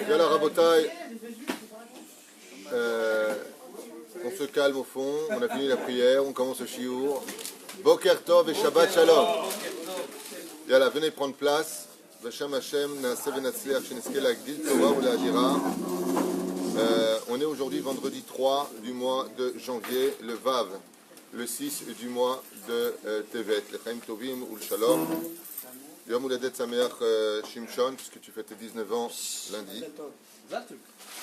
Yalla Rabotai, on se calme au fond, on a fini la prière, on commence le shiur. Boker Tov et Shabbat Shalom. Yalla, venez prendre place. Vasham Hashem, Naaseh Venatzliach, Sheneske Lagdil, Torah ou La'adira. On est aujourd'hui vendredi 3 du mois de janvier, le Vav, le 6 du mois de Tevet, le Chaim Tovim ou le Shalom. Yom Uladet Sameach Shimshon, puisque tu fais tes 19 ans lundi.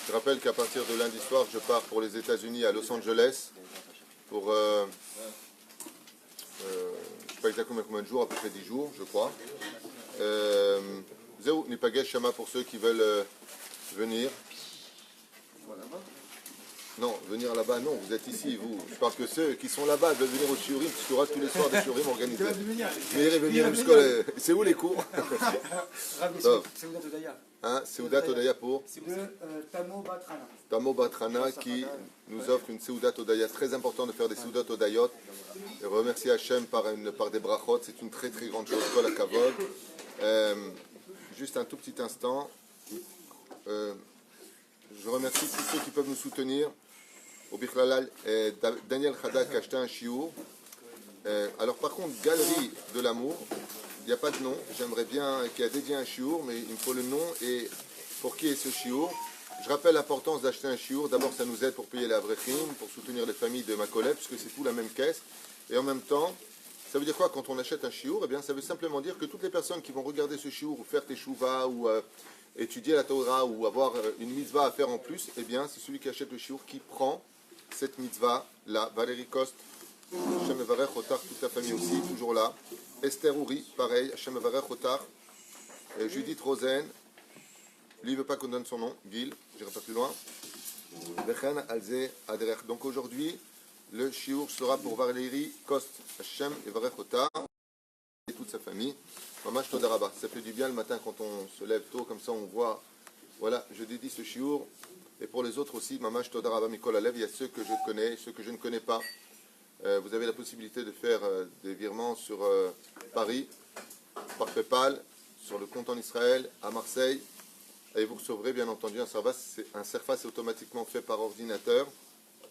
Je rappelle qu'à partir de lundi soir, je pars pour les États-Unis à Los Angeles pour, je ne sais pas exactement combien de jours, à peu près 10 jours, je crois. Zéou, Nipagesh Shama pour ceux qui veulent venir. Non, venir là-bas, non, vous êtes ici, vous. Je parle que ceux qui sont là-bas veulent venir au shiurim, parce qu'il y aura tous les soirs des shiurim organisés. Venir jusqu'à... C'est où les cours? Seudat Odaya. Hein, Seudat Odaya pour De Tamo Batrana. Tamo Batrana qui nous offre une Seudat Odaya. Très important de faire des Seudat Odayot. Et remercier Hachem par des brachot, c'est une très très grande chose. Kol hakavod. Juste un tout petit instant. Je remercie tous ceux qui peuvent nous soutenir. Au Bichlal, Daniel Hadak a acheté un shiur. Alors par contre, Galerie de l'amour, il n'y a pas de nom. J'aimerais bien qu'il y ait dédié un shiur, mais il me faut le nom et pour qui est ce shiur. Je rappelle l'importance d'acheter un shiur. D'abord, ça nous aide pour payer la vrechim, pour soutenir les familles de ma collègue, puisque c'est tout la même caisse. Et en même temps, ça veut dire quoi quand on achète un shiur? Eh bien, ça veut simplement dire que toutes les personnes qui vont regarder ce shiur ou faire teshuva ou étudier la Torah ou avoir une mitzvah à faire en plus, eh bien, c'est celui qui achète le shiur qui prend cette mitzvah-là. Valérie Coste, Hashem Evarech Otar, toute la famille aussi, toujours là. Esther Ouri, pareil, Hashem Evarech Otar. Judith Rosen, lui ne veut pas qu'on donne son nom, Gil, j'irai pas plus loin. Vechen Alze Aderer. Donc aujourd'hui, le shiur sera pour Valérie Coste, Hashem Evarech Otar, et toute sa famille. Mamash Todaraba. Ça fait du bien le matin quand on se lève tôt, comme ça on voit, voilà, je dédie ce shiur. Et pour les autres aussi, Mamash Todaraba Mikol Alev, il y a ceux que je connais, ceux que je ne connais pas. Vous avez la possibilité de faire des virements sur Paris, par PayPal, sur le compte en Israël, à Marseille. Et vous recevrez bien entendu un surface automatiquement fait par ordinateur,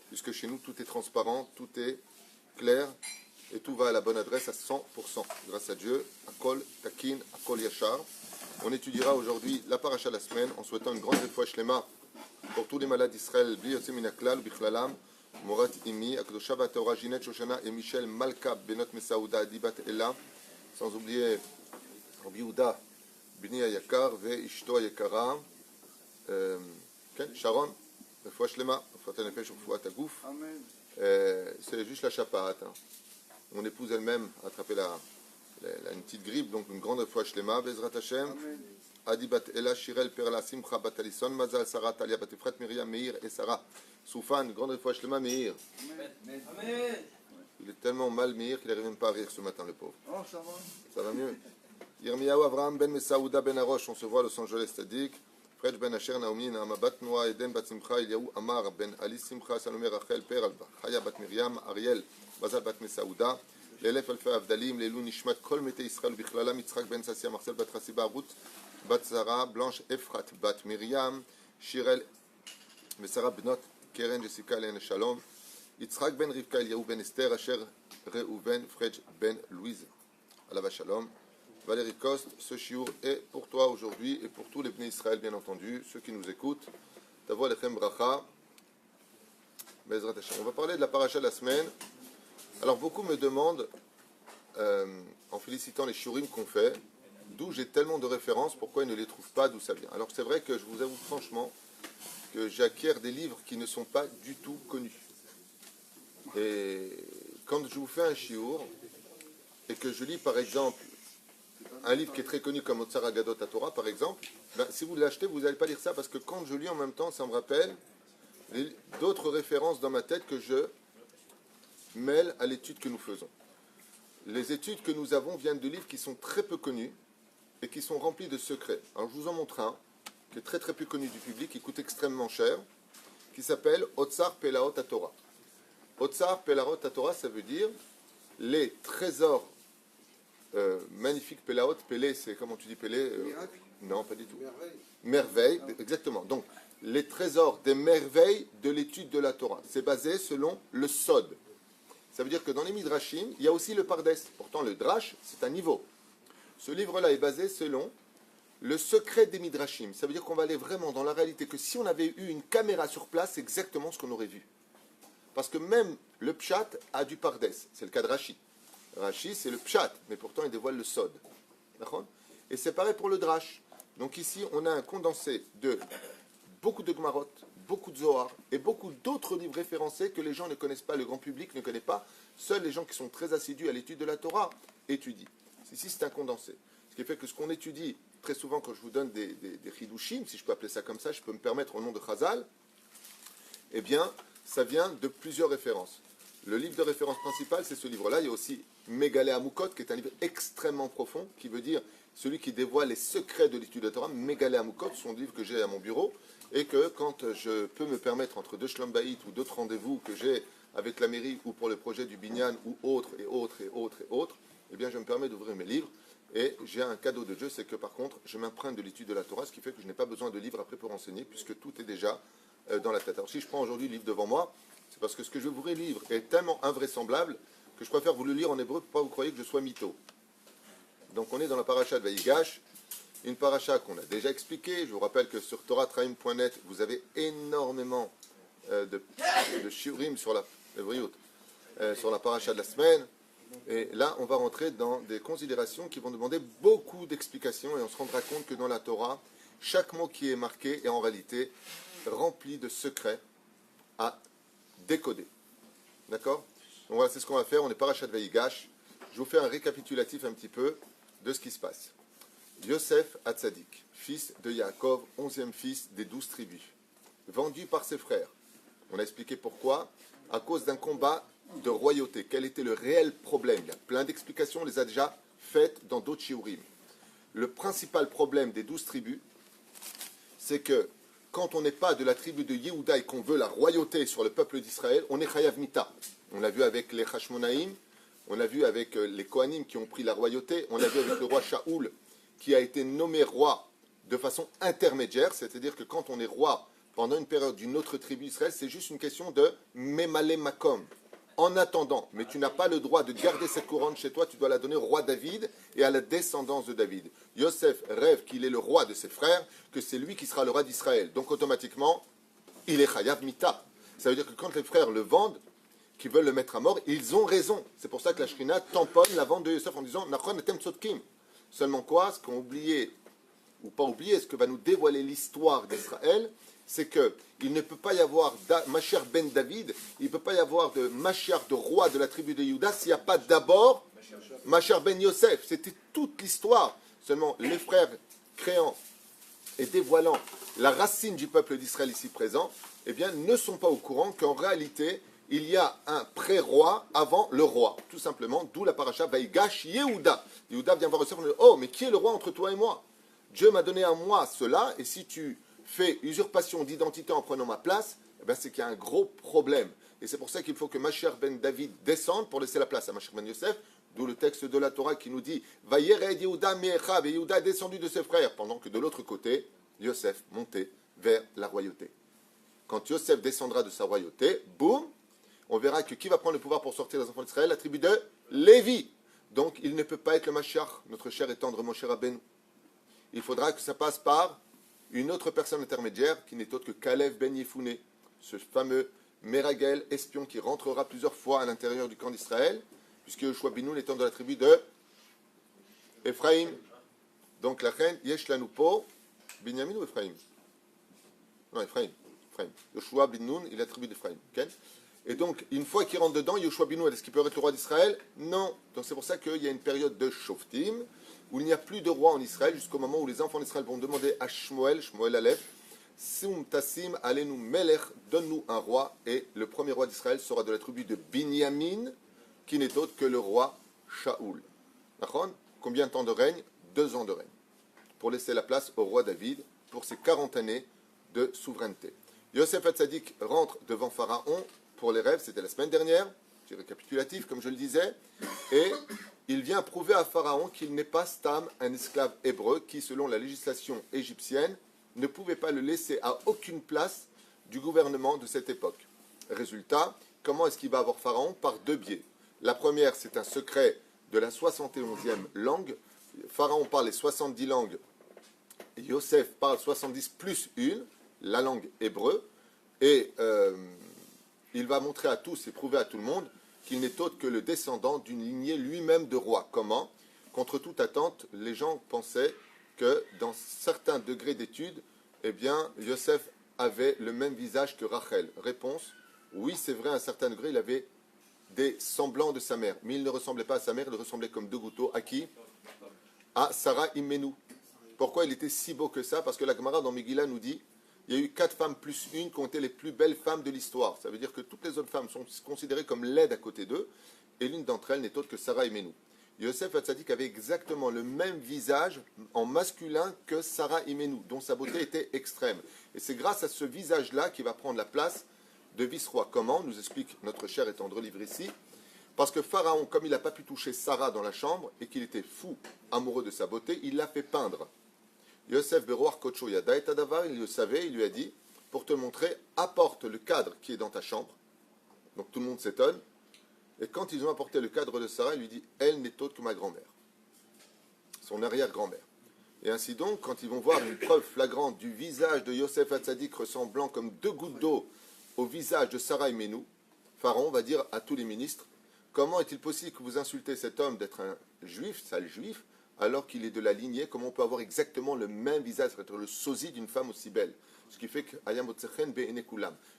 puisque chez nous tout est transparent, tout est clair, et tout va à la bonne adresse à 100%. Grâce à Dieu, Akol Takin, Akol Yachar. On étudiera aujourd'hui la paracha de la semaine en souhaitant une grande réfouach shlema pour tous les malades d'Israël, Bli Yotzei Min HaKlal, Bichlalam, Morat Imi, Akdosha Batora, Ginette Shoshana et Michel Malka, Benot Mesaouda, Dibat Ella, sans oublier Rabbi Yehuda, Bini Ayakar, Ve Ishto Ayakara, Sharon, réfouach shlema, Fouat Nefesh, Fouat Agouf. C'est juste la chapahat. Mon épouse elle-même a attrapé une petite grippe, donc une grande réfouach shlema, Bezrat Hashem. Adi bat Ella, Shirel, Perla, Simcha, bat Alison, Mazal, Sarah, Talia, bat Efrat, Myriam, Meir et Sarah. Soufan, grande réfouach shlema, Meir. Il est tellement mal, Meir, qu'il n'arrive même pas à rire ce matin, le pauvre. Oh, ça va. Ça va mieux. Yirmiyahu Avraham ben Mesaouda ben Arosh, on se voit à Los Angeles, Tadik. Fred ben Asher, Naomi, Naama bat Noah, Eden bat Simcha, Eliyahu Amar ben Ali Simcha, Salomé Rachel, Perla, Chaya bat Myriam, Ariel, Bazal bat Mesaouda. לאלף אלפי הבדלים, לעילוי נשמת כל מתי ישראל ובכללם יצחק בן ססיה, מרסל בת חסיבה, רות בת שרה, בלנש אפרת בת מרים, שירל ושרה בנות קרן, ג'סיקה לעין השלום, יצחק בן רבקה, אליהו בן אסתר, אשר ראובן פרג' בן לואיז, עליו השלום. Valérie Coste, ce shiur est pour toi aujourd'hui et pour tous les Bnei Israël, bien entendu, ceux qui nous écoutent. Tavo Alechem Bracha, Bezrat Hashem. On va parler de la paracha de la semaine. Alors beaucoup me demandent, en félicitant les shiurim qu'on fait, d'où j'ai tellement de références, pourquoi ils ne les trouvent pas, d'où ça vient. Alors c'est vrai que je vous avoue franchement que j'acquiers des livres qui ne sont pas du tout connus. Et quand je vous fais un shiur, et que je lis par exemple un livre qui est très connu comme Otsar Agadot Torah par exemple, ben, si vous l'achetez, vous n'allez pas lire ça, parce que quand je lis en même temps, ça me rappelle d'autres références dans ma tête que je mêle à l'étude que nous faisons. Les études que nous avons viennent de livres qui sont très peu connus et qui sont remplis de secrets. Alors je vous en montre un qui est très très peu connu du public, qui coûte extrêmement cher, qui s'appelle Otsar Pelaot Torah. Otsar Pelarot Torah, ça veut dire les trésors magnifiques. Pelaot, Pelé, c'est comment tu dis Pelé Miracle, Non, pas du tout. merveille. Merveilles, exactement. Donc, les trésors des merveilles de l'étude de la Torah. C'est basé selon le Sod. Ça veut dire que dans les Midrashim, il y a aussi le Pardes. Pourtant, le Drash, c'est un niveau. Ce livre-là est basé selon le secret des Midrashim. Ça veut dire qu'on va aller vraiment dans la réalité, que si on avait eu une caméra sur place, c'est exactement ce qu'on aurait vu. Parce que même le Pshat a du Pardes. C'est le cas de Rashi. Rashi, c'est le Pshat, mais pourtant il dévoile le Sod. D'accord ? Et c'est pareil pour le Drash. Donc ici, on a un condensé de beaucoup de Gemarot, beaucoup de Zohar et beaucoup d'autres livres référencés que les gens ne connaissent pas, le grand public ne connaît pas. Seuls les gens qui sont très assidus à l'étude de la Torah étudient. Ici, c'est un condensé. Ce qui fait que ce qu'on étudie, très souvent quand je vous donne des chidushim, si je peux appeler ça comme ça, je peux me permettre au nom de Chazal, eh bien, ça vient de plusieurs références. Le livre de référence principal, c'est ce livre-là. Il y a aussi Megalé Amukot, qui est un livre extrêmement profond, qui veut dire celui qui dévoile les secrets de l'étude de la Torah. Megalé Amukot, c'est un livre que j'ai à mon bureau, et que quand je peux me permettre, entre deux Shlom Bayit ou d'autres rendez-vous que j'ai avec la mairie ou pour le projet du Binyan ou autres, eh bien, je me permets d'ouvrir mes livres. Et j'ai un cadeau de Dieu, c'est que par contre, je m'emprunte de l'étude de la Torah, ce qui fait que je n'ai pas besoin de livres après pour enseigner, puisque tout est déjà dans la tête. Alors si je prends aujourd'hui le livre devant moi, c'est parce que ce que je vous livre est tellement invraisemblable que je préfère vous le lire en hébreu pour pas vous croyez que je sois mytho. Donc on est dans la paracha de Vaïgash, une paracha qu'on a déjà expliquée. Je vous rappelle que sur toratraim.net, vous avez énormément de shiurim sur la paracha de la semaine. Et là, on va rentrer dans des considérations qui vont demander beaucoup d'explications et on se rendra compte que dans la Torah, chaque mot qui est marqué est en réalité rempli de secrets à décoder. D'accord ? Donc voilà, c'est ce qu'on va faire. On est parachat Vaïgash. Je vous fais un récapitulatif un petit peu de ce qui se passe. Yosef Hatzadik, fils de Yaakov, 11e fils des 12 tribus, vendu par ses frères. On a expliqué pourquoi. À cause d'un combat de royauté. Quel était le réel problème? Il y a plein d'explications, on les a déjà faites dans d'autres shiurim. Le principal problème des 12 tribus, c'est que quand on n'est pas de la tribu de Yehuda et qu'on veut la royauté sur le peuple d'Israël, on est chayav mita. On l'a vu avec les Hashmonaïm, on l'a vu avec les Kohanim qui ont pris la royauté, on l'a vu avec le roi Shaoul qui a été nommé roi de façon intermédiaire, c'est-à-dire que quand on est roi pendant une période d'une autre tribu d'Israël, c'est juste une question de memale makom. En attendant, mais tu n'as pas le droit de garder cette couronne chez toi, tu dois la donner au roi David et à la descendance de David. Yosef rêve qu'il est le roi de ses frères, que c'est lui qui sera le roi d'Israël. Donc automatiquement, il est chayav mita. Ça veut dire que quand les frères le vendent, qui veulent le mettre à mort, ils ont raison. C'est pour ça que la Shrina tamponne la vente de Yosef en disant Nachon etem tzodkim. Seulement quoi, ce qu'on oublié, ou pas oublié, ce que va nous dévoiler l'histoire d'Israël, c'est qu'il ne peut pas y avoir Mashiach ben David, il ne peut pas y avoir de Mashiach de roi de la tribu de Juda s'il n'y a pas d'abord Mashiach ben Yosef. C'était toute l'histoire. Seulement les frères créant et dévoilant la racine du peuple d'Israël ici présent, eh bien, ne sont pas au courant qu'en réalité, il y a un pré-roi avant le roi. Tout simplement, d'où la paracha Vaïgash Yehuda. Yehuda vient voir Yosef, oh, mais qui est le roi entre toi et moi? Dieu m'a donné à moi cela, et si tu fais usurpation d'identité en prenant ma place, eh bien, c'est qu'il y a un gros problème. Et c'est pour ça qu'il faut que Mashiach ben David descende pour laisser la place à Mashiach ben Yosef, d'où le texte de la Torah qui nous dit Vayered Yehuda me'echav, et Yehuda est descendu de ses frères, pendant que de l'autre côté, Yosef montait vers la royauté. Quand Yosef descendra de sa royauté, boum, on verra que qui va prendre le pouvoir pour sortir les enfants d'Israël? La tribu de Lévi. Donc il ne peut pas être le Mashiach, notre cher et tendre Moshe Rabbeinu. Il faudra que ça passe par une autre personne intermédiaire qui n'est autre que Kalev ben Yefouné, ce fameux Meragel, espion qui rentrera plusieurs fois à l'intérieur du camp d'Israël, puisque Yoshua bin Nun étant de la tribu de Ephraïm. Donc la reine Yesh Lanoupo, Binyamin ou Ephraïm? Non, Ephraïm. Yoshua bin Nun, il est la tribu d'Ephraïm. Okay? Et donc, une fois qu'il rentre dedans, Yoshua bin Nun, est-ce qu'il peut être le roi d'Israël? Non. Donc c'est pour ça qu'il y a une période de Shoftim, où il n'y a plus de roi en Israël, jusqu'au moment où les enfants d'Israël vont demander à Shmuel Aleph, Sum Tassim, allez-nous Melech, donne-nous un roi, et le premier roi d'Israël sera de la tribu de Binyamin, qui n'est autre que le roi Shaoul. D'accord? Combien de temps de règne? 2 ans de règne. Pour laisser la place au roi David, pour ses 40 années de souveraineté. Yosef Hatzadik rentre devant Pharaon, pour les rêves, c'était la semaine dernière, c'est récapitulatif comme je le disais, et il vient prouver à Pharaon qu'il n'est pas Stam, un esclave hébreu, qui selon la législation égyptienne ne pouvait pas le laisser à aucune place du gouvernement de cette époque. Résultat, comment est-ce qu'il va avoir Pharaon? Par deux biais. La première, c'est un secret de la 71e langue. Pharaon parle les 70 langues, Yosef parle 70 plus une, la langue hébreu, et il va montrer à tous et prouver à tout le monde qu'il n'est autre que le descendant d'une lignée lui-même de roi. Comment? Contre toute attente, les gens pensaient que dans certains degrés d'études, eh bien, Yosef avait le même visage que Rachel. Réponse, oui, c'est vrai, à un certain degré, il avait des semblants de sa mère, mais il ne ressemblait pas à sa mère, il ressemblait comme deux gouttes d'eau. À qui? À Sarah Imenu. Pourquoi il était si beau que ça? Parce que la Gemara dans Megillah nous dit il y a eu 4 femmes plus une qui ont été les plus belles femmes de l'histoire. Ça veut dire que toutes les autres femmes sont considérées comme laides à côté d'eux, et l'une d'entre elles n'est autre que Sarah Imenu. Yosef Hatzadik avait exactement le même visage en masculin que Sarah Imenu, dont sa beauté était extrême. Et c'est grâce à ce visage-là qu'il va prendre la place de vice-roi. Comment? Nous explique notre cher et tendre livre ici. Parce que Pharaon, comme il n'a pas pu toucher Sarah dans la chambre et qu'il était fou, amoureux de sa beauté, il l'a fait peindre. Yosef Beroar Kocho Yada et Tadavar, il le savait, il lui a dit, pour te montrer, apporte le cadre qui est dans ta chambre. Donc tout le monde s'étonne. Et quand ils ont apporté le cadre de Sarah, il lui dit, elle n'est autre que ma grand-mère, son arrière-grand-mère. Et ainsi donc, quand ils vont voir une preuve flagrante du visage de Yosef Hatzadik ressemblant comme deux gouttes d'eau au visage de Sarah Imenu, Pharaon va dire à tous les ministres, comment est-il possible que vous insultez cet homme d'être un juif, sale juif, alors qu'il est de la lignée? Comment on peut avoir exactement le même visage, c'est-à-dire le sosie d'une femme aussi belle? Ce qui fait que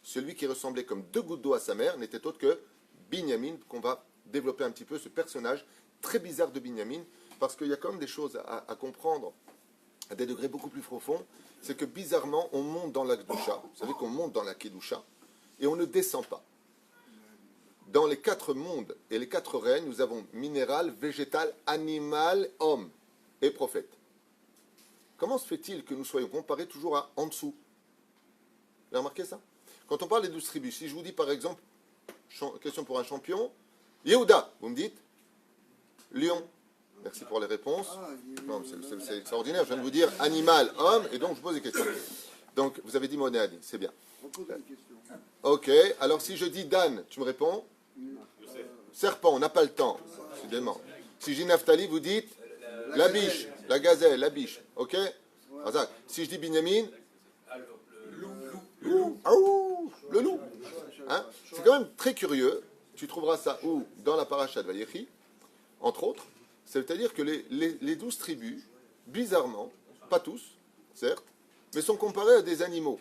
celui qui ressemblait comme deux gouttes d'eau à sa mère n'était autre que Binyamin, qu'on va développer un petit peu, ce personnage très bizarre de Binyamin, parce qu'il y a quand même des choses à comprendre à des degrés beaucoup plus profonds. C'est que bizarrement, on monte dans la Kedusha. Vous savez qu'on monte dans la Kedusha et on ne descend pas. Dans les 4 mondes et les 4 règnes, nous avons minéral, végétal, animal, homme et prophète. Comment se fait-il que nous soyons comparés toujours à en dessous? Vous avez remarqué ça? Quand on parle des 12 tribus, si je vous dis par exemple, question pour un champion, Yehuda, vous me dites lion. Merci pour les réponses. Non, c'est extraordinaire. Je viens de vous dire animal, homme, et donc je pose des questions. Donc vous avez dit Monéadi, c'est bien. Ok, alors si je dis Dan, tu me réponds? Serpent, on n'a pas le temps, décidément. Si je dis Naphtali, vous dites la biche, la gazelle, la biche. Ok? Si je dis Binyamin, le loup. Hein? C'est quand même très curieux. Tu trouveras ça où? Dans la paracha de Vayechi, entre autres. C'est-à-dire que les 12 tribus, bizarrement, pas tous, certes, mais sont comparés à des animaux.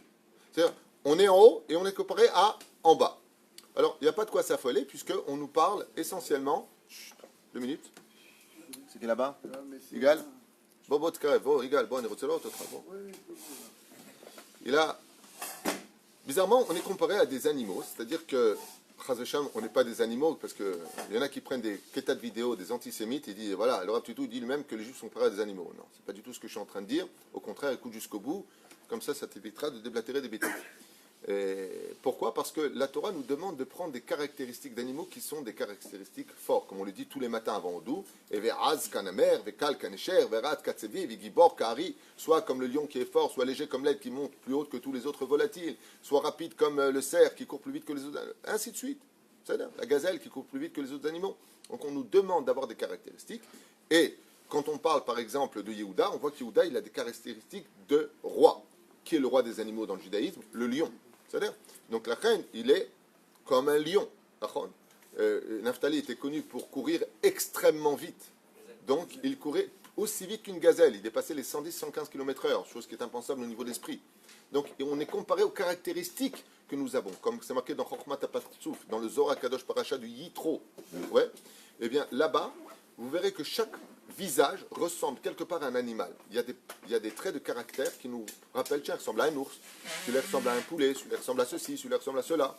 C'est-à-dire, on est en haut et on est comparé à en bas. Alors, il n'y a pas de quoi s'affoler, puisqu'on nous parle essentiellement... Chut, 2 minutes. C'est qui là-bas? Igal? Bobo Tkarevo, Igal, bon, il a... Bizarrement, on est comparé à des animaux, c'est-à-dire que on n'est pas des animaux, parce qu'il y en a qui prennent des quêtas de vidéos, des antisémites, et disent, voilà, le Rav Tutu dit lui-même que les juifs sont comparés à des animaux. Non, c'est pas du tout ce que je suis en train de dire. Au contraire, écoute jusqu'au bout, comme ça t'évitera de déblatérer des bêtises. Et pourquoi? Parce que la Torah nous demande de prendre des caractéristiques d'animaux qui sont des caractéristiques fortes, comme on le dit tous les matins avant Odou, et ve'az kanamer, ve'kal kanesher, ve'rat katsevi, ve'gibor kari, soit comme le lion qui est fort, soit léger comme l'aigle qui monte plus haut que tous les autres volatiles, soit rapide comme le cerf qui court plus vite que les autres, ainsi de suite. C'est-à-dire la gazelle qui court plus vite que les autres animaux. Donc on nous demande d'avoir des caractéristiques, et quand on parle par exemple de Yehuda, on voit que Yehuda il a des caractéristiques de roi. Qui est le roi des animaux dans le judaïsme? Le lion. C'est-à-dire, donc la reine, il est comme un lion. Naphtali était connu pour courir extrêmement vite. Donc il courait aussi vite qu'une gazelle. Il dépassait les 110-115 km/h, chose qui est impensable au niveau d'esprit. Donc on est comparé aux caractéristiques que nous avons, comme c'est marqué dans Chokhmat HaPartsouf, dans le Zohar Kadosh Parasha du Yitro. Ouais. Eh bien là-bas, vous verrez que chaque visage ressemble quelque part à un animal. Il y a des traits de caractère qui nous rappellent, tiens, il ressemble à un ours, celui-là ressemble à un poulet, celui-là ressemble à ceci, celui-là ressemble à cela.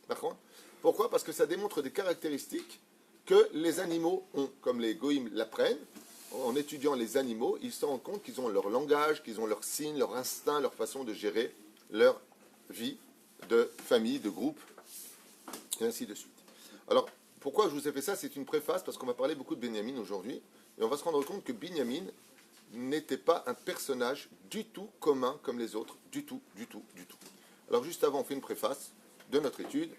D'accord? Pourquoi? Parce que ça démontre des caractéristiques que les animaux ont, comme les goïms l'apprennent. En étudiant les animaux, ils se rendent compte qu'ils ont leur langage, qu'ils ont leur signe, leur instinct, leur façon de gérer leur vie de famille, de groupe, Et ainsi de suite. Alors, pourquoi je vous ai fait ça? C'est une préface, parce qu'on va parler beaucoup de Binyamin aujourd'hui, et on va se rendre compte que Binyamin n'était pas un personnage du tout commun comme les autres, du tout, du tout, du tout. Alors juste avant, on fait une préface de notre étude,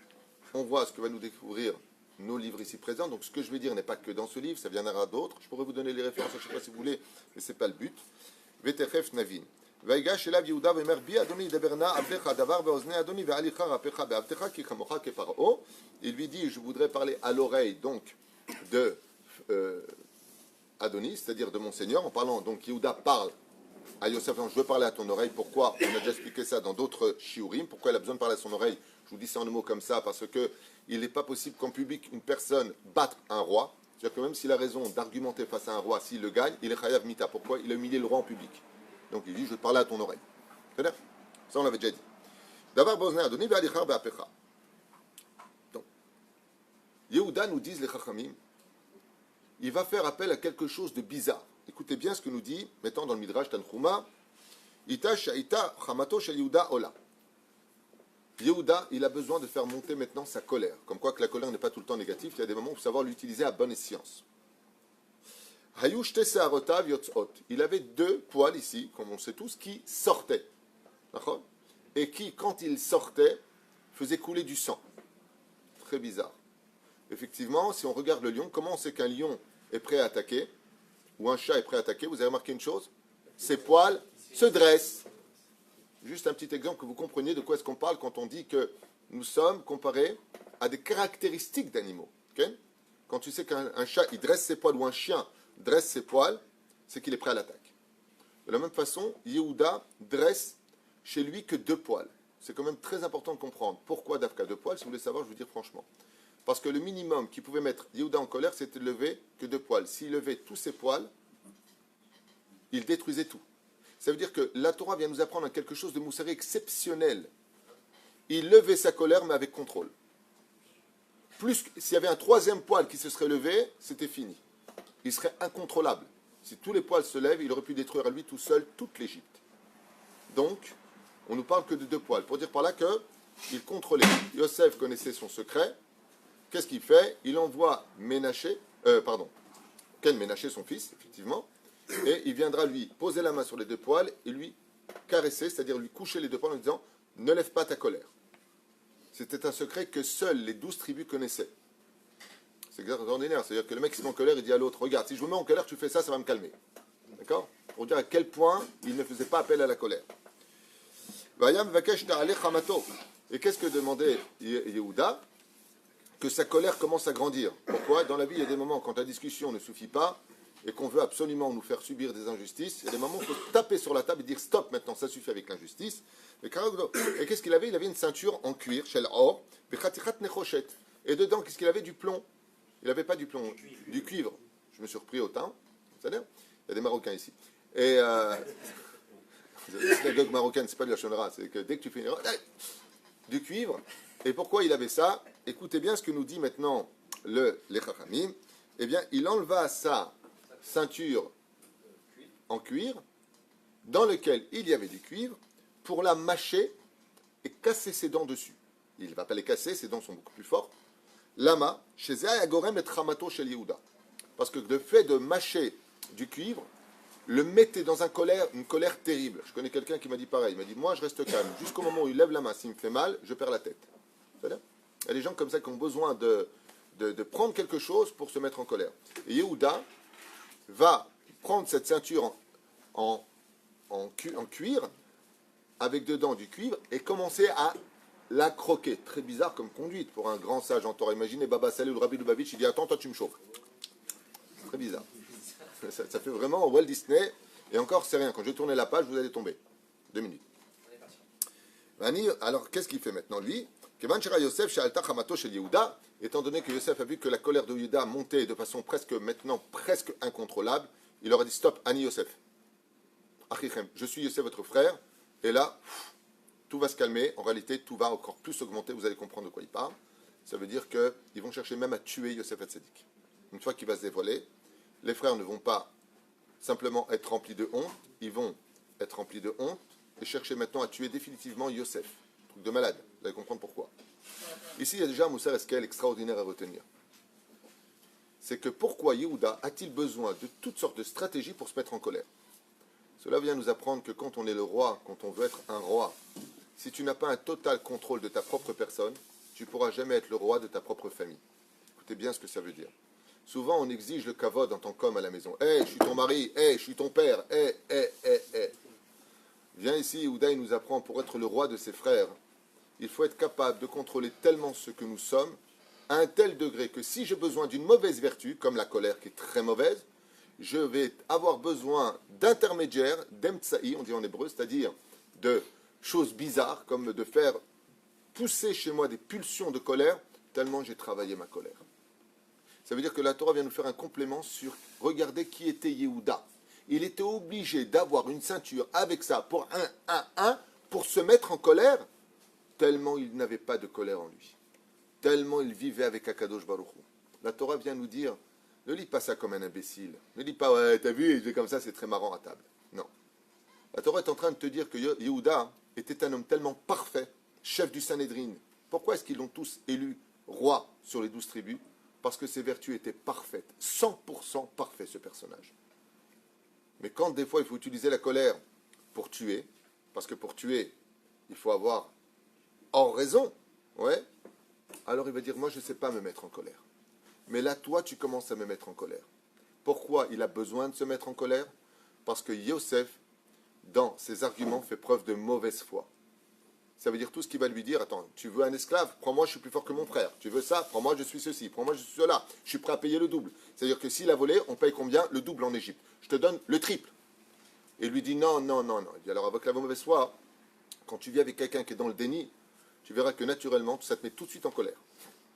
on voit ce que va nous découvrir nos livres ici présents, donc ce que je vais dire n'est pas que dans ce livre, ça viendra d'autres, je pourrais vous donner les références à chaque fois si vous voulez, mais ce n'est pas le but. Vetechef Navin. ויגש אליו יהודה ואומר בי אדוני ידבר נא עבדך הדבר באוזני אדוני ועליך רפך בעבדך כי כמוך כפרעה. Il lui dit, je voudrais parler à l'oreille donc de Adonis, c'est-à-dire de mon Seigneur, en parlant, donc Yehuda parle à Yosef, je veux parler à ton oreille. Pourquoi? On a déjà expliqué ça dans d'autres shiurim. Pourquoi il a besoin de parler à son oreille? Je vous dis ça en un mot comme ça, parce que il n'est pas possible qu'en public, une personne batte un roi. C'est-à-dire que même s'il a raison d'argumenter face à un roi, s'il le gagne, il est chayav mita. Pourquoi? Il a humilié le roi en public. Donc il dit, je veux te parler à ton oreille. C'est-à-dire, ça on l'avait déjà dit. D'abord, donc, Yehuda nous disent les chachamim, il va faire appel à quelque chose de bizarre. Écoutez bien ce que nous dit, mettant dans le Midrash Tanchuma, Ita Shaita Chamato Shel Yehuda Ola. Yehuda, il a besoin de faire monter maintenant sa colère. Comme quoi que la colère n'est pas tout le temps négative, il y a des moments où il faut savoir l'utiliser à bonne escience. Il avait deux poils ici, comme on sait tous, qui sortaient. D'accord? Et qui, quand ils sortaient, faisaient couler du sang. Très bizarre. Effectivement, si on regarde le lion, comment on sait qu'un lion est prêt à attaquer, ou un chat est prêt à attaquer? Vous avez remarqué une chose? Ses poils se dressent. Juste un petit exemple que vous compreniez de quoi est-ce qu'on parle quand on dit que nous sommes comparés à des caractéristiques d'animaux. Okay? Quand tu sais qu'un chat, il dresse ses poils, ou un chien dresse ses poils, c'est qu'il est prêt à l'attaque. De la même façon, Yehuda dresse chez lui que deux poils. C'est quand même très important de comprendre. Pourquoi Dafka deux poils? Si vous voulez savoir, je vous dis franchement. Parce que le minimum qui pouvait mettre Yehuda en colère, c'était de lever que deux poils. S'il levait tous ses poils, il détruisait tout. Ça veut dire que la Torah vient nous apprendre quelque chose de moussari exceptionnel. Il levait sa colère, mais avec contrôle. Plus, s'il y avait un troisième poil qui se serait levé, c'était fini. Il serait incontrôlable. Si tous les poils se lèvent, il aurait pu détruire à lui tout seul toute l'Égypte. Donc, on ne parle que de deux poils. Pour dire par là qu'il contrôlait. Yosef connaissait son secret. Qu'est-ce qu'il fait? Il envoie Ménaché, Ken Ménaché, son fils, effectivement, et il viendra lui poser la main sur les deux poils et lui caresser, c'est-à-dire lui coucher les deux poils en disant « Ne lève pas ta colère ». C'était un secret que seules les 12 tribus connaissaient. C'est extraordinaire, c'est-à-dire que le mec qui se met en colère, il dit à l'autre « Regarde, si je me mets en colère, tu fais ça, ça va me calmer ». D'accord? Pour dire à quel point il ne faisait pas appel à la colère. Et qu'est-ce que demandait Yehuda? Que sa colère commence à grandir. Pourquoi? Dans la vie, il y a des moments quand la discussion ne suffit pas et qu'on veut absolument nous faire subir des injustices. Il y a des moments où il faut taper sur la table et dire stop, maintenant, ça suffit avec l'injustice. Et qu'est-ce qu'il avait? Il avait une ceinture en cuir, shel or, et dedans, qu'est-ce qu'il avait? Du plomb. Il n'avait pas du plomb, du cuivre. Je me suis repris au teint. C'est-à-dire, il y a des Marocains ici. Et la synagogue marocaine, c'est pas de la chonera, c'est que dès que tu fais une erreur, du cuivre. Et pourquoi il avait ça? Écoutez bien ce que nous dit maintenant les Chachamim. Eh bien, il enleva sa ceinture en cuir, dans lequel il y avait du cuivre, pour la mâcher et casser ses dents dessus. Il ne va pas les casser, ses dents sont beaucoup plus fortes. Lama, chez Zayagorem et Tramato chez Yehuda. Parce que le fait de mâcher du cuivre le mettait dans une colère terrible. Je connais quelqu'un qui m'a dit pareil. Il m'a dit, moi je reste calme. Jusqu'au moment où il lève la main, s'il me fait mal, je perds la tête. C'est-à-dire, il y a des gens comme ça qui ont besoin de prendre quelque chose pour se mettre en colère. Et Yehuda va prendre cette ceinture en cuir, avec dedans du cuivre, et commencer à la croquer. Très bizarre comme conduite pour un grand sage en Torah. Imaginez Baba Saleh ou le Rabbi Lubavitch, il dit attends, toi tu me chauffes. Très bizarre. Ça fait vraiment Walt Disney. Et encore, c'est rien. Quand je vais tourner la page, vous allez tomber. 2 minutes. Alors, qu'est-ce qu'il fait maintenant, lui? Étant donné que Yosef a vu que la colère de Yehuda montait de façon presque incontrôlable, il leur a dit stop, Ani Yosef. Achichem, je suis Yosef, votre frère. Et là, tout va se calmer. En réalité, tout va encore plus augmenter. Vous allez comprendre de quoi il parle. Ça veut dire qu'ils vont chercher même à tuer Yosef Hatzadik. Une fois qu'il va se dévoiler, les frères ne vont pas simplement être remplis de honte, ils vont être remplis de honte et chercher maintenant à tuer définitivement Yosef. Truc de malade, vous allez comprendre pourquoi. Ici, il y a déjà un Moussar Eskel extraordinaire à retenir. C'est que pourquoi Yehuda a-t-il besoin de toutes sortes de stratégies pour se mettre en colère? Cela vient nous apprendre que quand on est le roi, quand on veut être un roi, si tu n'as pas un total contrôle de ta propre personne, tu ne pourras jamais être le roi de ta propre famille. Écoutez bien ce que ça veut dire. Souvent, on exige le kavod en tant qu'homme à la maison. Hé, je suis ton mari. Hé, je suis ton père. Hé. Viens ici, Yehuda, il nous apprend pour être le roi de ses frères. Il faut être capable de contrôler tellement ce que nous sommes, à un tel degré que si j'ai besoin d'une mauvaise vertu, comme la colère qui est très mauvaise, je vais avoir besoin d'intermédiaires, d'emtsaï, on dit en hébreu, c'est-à-dire de choses bizarres, comme de faire pousser chez moi des pulsions de colère, tellement j'ai travaillé ma colère. Ça veut dire que la Torah vient nous faire un complément sur, regardez qui était Yehuda. Il était obligé d'avoir une ceinture avec ça pour pour se mettre en colère, tellement il n'avait pas de colère en lui. Tellement il vivait avec Akadosh Baruch Hu. La Torah vient nous dire, ne lis pas ça comme un imbécile. Ne lis pas, ouais, t'as vu, il est comme ça, c'est très marrant à table. Non. La Torah est en train de te dire que Yehuda était un homme tellement parfait, chef du Sanhédrin. Pourquoi est-ce qu'ils l'ont tous élu roi sur les 12 tribus? Parce que ses vertus étaient parfaites. 100% parfait, ce personnage. Mais quand des fois il faut utiliser la colère pour tuer, parce que pour tuer, il faut avoir hors raison, ouais, alors il va dire, moi je ne sais pas me mettre en colère. Mais là, toi, tu commences à me mettre en colère. Pourquoi il a besoin de se mettre en colère? Parce que Yosef, dans ses arguments, fait preuve de mauvaise foi. Ça veut dire tout ce qu'il va lui dire, attends, tu veux un esclave? Prends-moi, je suis plus fort que mon frère. Tu veux ça? Prends-moi, je suis ceci. Prends-moi, je suis cela. Je suis prêt à payer le double. C'est-à-dire que s'il a volé, on paye combien? Le double en Égypte. Je te donne le triple. Et il lui dit non. Il dit alors avec la mauvaise foi, quand tu vis avec quelqu'un qui est dans le déni, tu verras que naturellement, ça te met tout de suite en colère.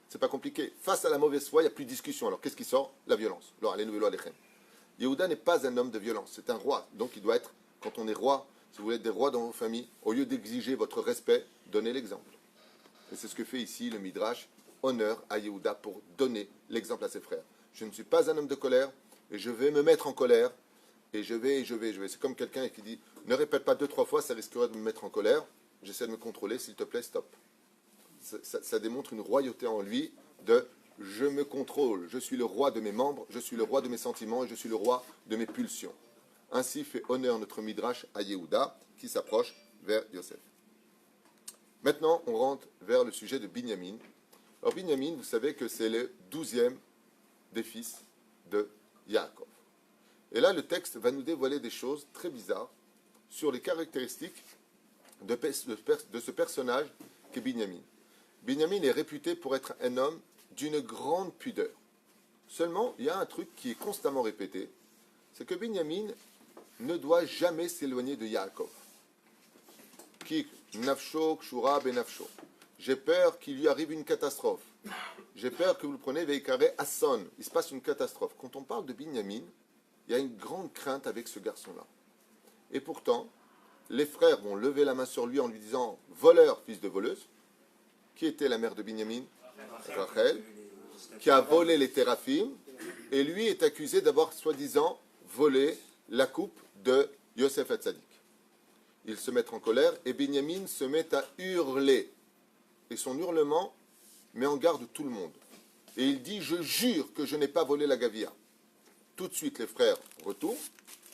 C'est pas compliqué. Face à la mauvaise foi, il n'y a plus de discussion. Alors qu'est-ce qui sort? La violence. Alors, allez, nouvelle loi Alechem. Yehuda n'est pas un homme de violence, c'est un roi. Donc il doit être, quand on est roi, si vous voulez être des rois dans vos familles, au lieu d'exiger votre respect, donnez l'exemple. Et c'est ce que fait ici le Midrash, honneur à Yehuda pour donner l'exemple à ses frères. Je ne suis pas un homme de colère, et je vais me mettre en colère, et je vais. C'est comme quelqu'un qui dit, ne répète pas 2-3 fois, ça risquerait de me mettre en colère, j'essaie de me contrôler, s'il te plaît, stop. Ça démontre une royauté en lui de je me contrôle, je suis le roi de mes membres, je suis le roi de mes sentiments et je suis le roi de mes pulsions. Ainsi fait honneur notre Midrash à Yehuda qui s'approche vers Yosef. Maintenant, on rentre vers le sujet de Binyamin. Alors Binyamin, vous savez que c'est le 12e des fils de Yaakov. Et là, le texte va nous dévoiler des choses très bizarres sur les caractéristiques de ce personnage qu'est Binyamin. Binyamin est réputé pour être un homme d'une grande pudeur. Seulement, il y a un truc qui est constamment répété, c'est que Binyamin ne doit jamais s'éloigner de Yaakov. Ki nafsho kshura benafsho. J'ai peur qu'il lui arrive une catastrophe. J'ai peur que vous le preniez veikare asson. Il se passe une catastrophe. Quand on parle de Binyamin, il y a une grande crainte avec ce garçon-là. Et pourtant, les frères vont lever la main sur lui en lui disant « voleur, fils de voleuse ». Qui était la mère de Binyamin? Rachel, qui a volé les téraphim, et lui est accusé d'avoir soi-disant volé la coupe de Yosef Hatzadik. Ils se mettent en colère et Binyamin se met à hurler. Et son hurlement met en garde tout le monde. Et il dit, je jure que je n'ai pas volé la gavia. Tout de suite, les frères retournent.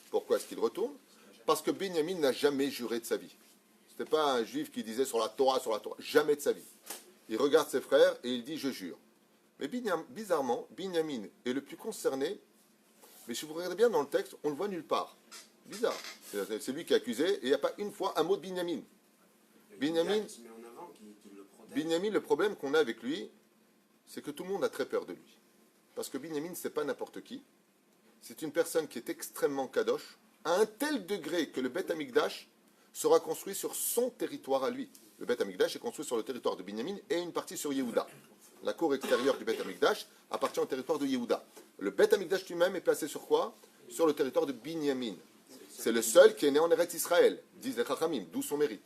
Pourquoi est-ce qu'ils retournent? Parce que Binyamin n'a jamais juré de sa vie. Ce n'était pas un juif qui disait sur la Torah, jamais de sa vie. Il regarde ses frères et il dit, je jure. Mais bizarrement, Binyamin est le plus concerné. Mais si vous regardez bien dans le texte, on ne le voit nulle part. Bizarre. C'est lui qui est accusé et il n'y a pas une fois un mot de Binyamin. Binyamin, le problème qu'on a avec lui, c'est que tout le monde a très peur de lui. Parce que Binyamin, ce n'est pas n'importe qui. C'est une personne qui est extrêmement kadosh, à un tel degré que le Beth Amikdash sera construit sur son territoire à lui. Le Beth Amikdash est construit sur le territoire de Binyamin et une partie sur Yehuda. La cour extérieure du Beth Amikdash appartient au territoire de Yehuda. Le Beth Amikdash lui-même est placé sur quoi? Sur le territoire de Binyamin. C'est le seul qui est né en Eretz Israël, disent les Chachamim, d'où son mérite.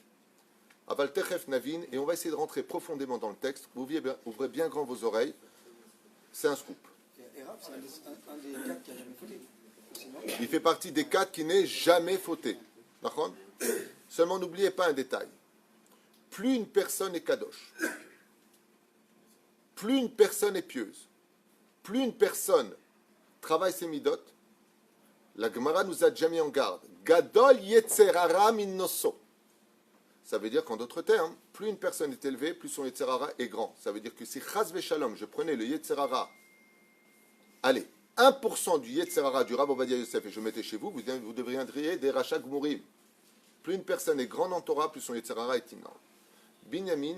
Aval Techef Navin, et on va essayer de rentrer profondément dans le texte. Vous ouvrez bien grand vos oreilles. C'est un scoop. Et Rav, c'est un des 4 qui a jamais fauté. Il fait partie des 4 qui n'est jamais fauté. D'accord? Seulement n'oubliez pas un détail. Plus une personne est kadosh, plus une personne est pieuse, plus une personne travaille ses midot, la Gemara nous a déjà mis en garde. Gadol yetzerara min noso. Ça veut dire qu'en d'autres termes, plus une personne est élevée, plus son yetzerara est grand. Ça veut dire que si chas v'shalom, je prenais le yetzerara, allez, 1% du yetzerara du Rav Ovadia Yosef et je mettais chez vous, vous devriez des rachak gmurim. Plus une personne est grande en Torah, plus son yetzerara est énorme. Binyamin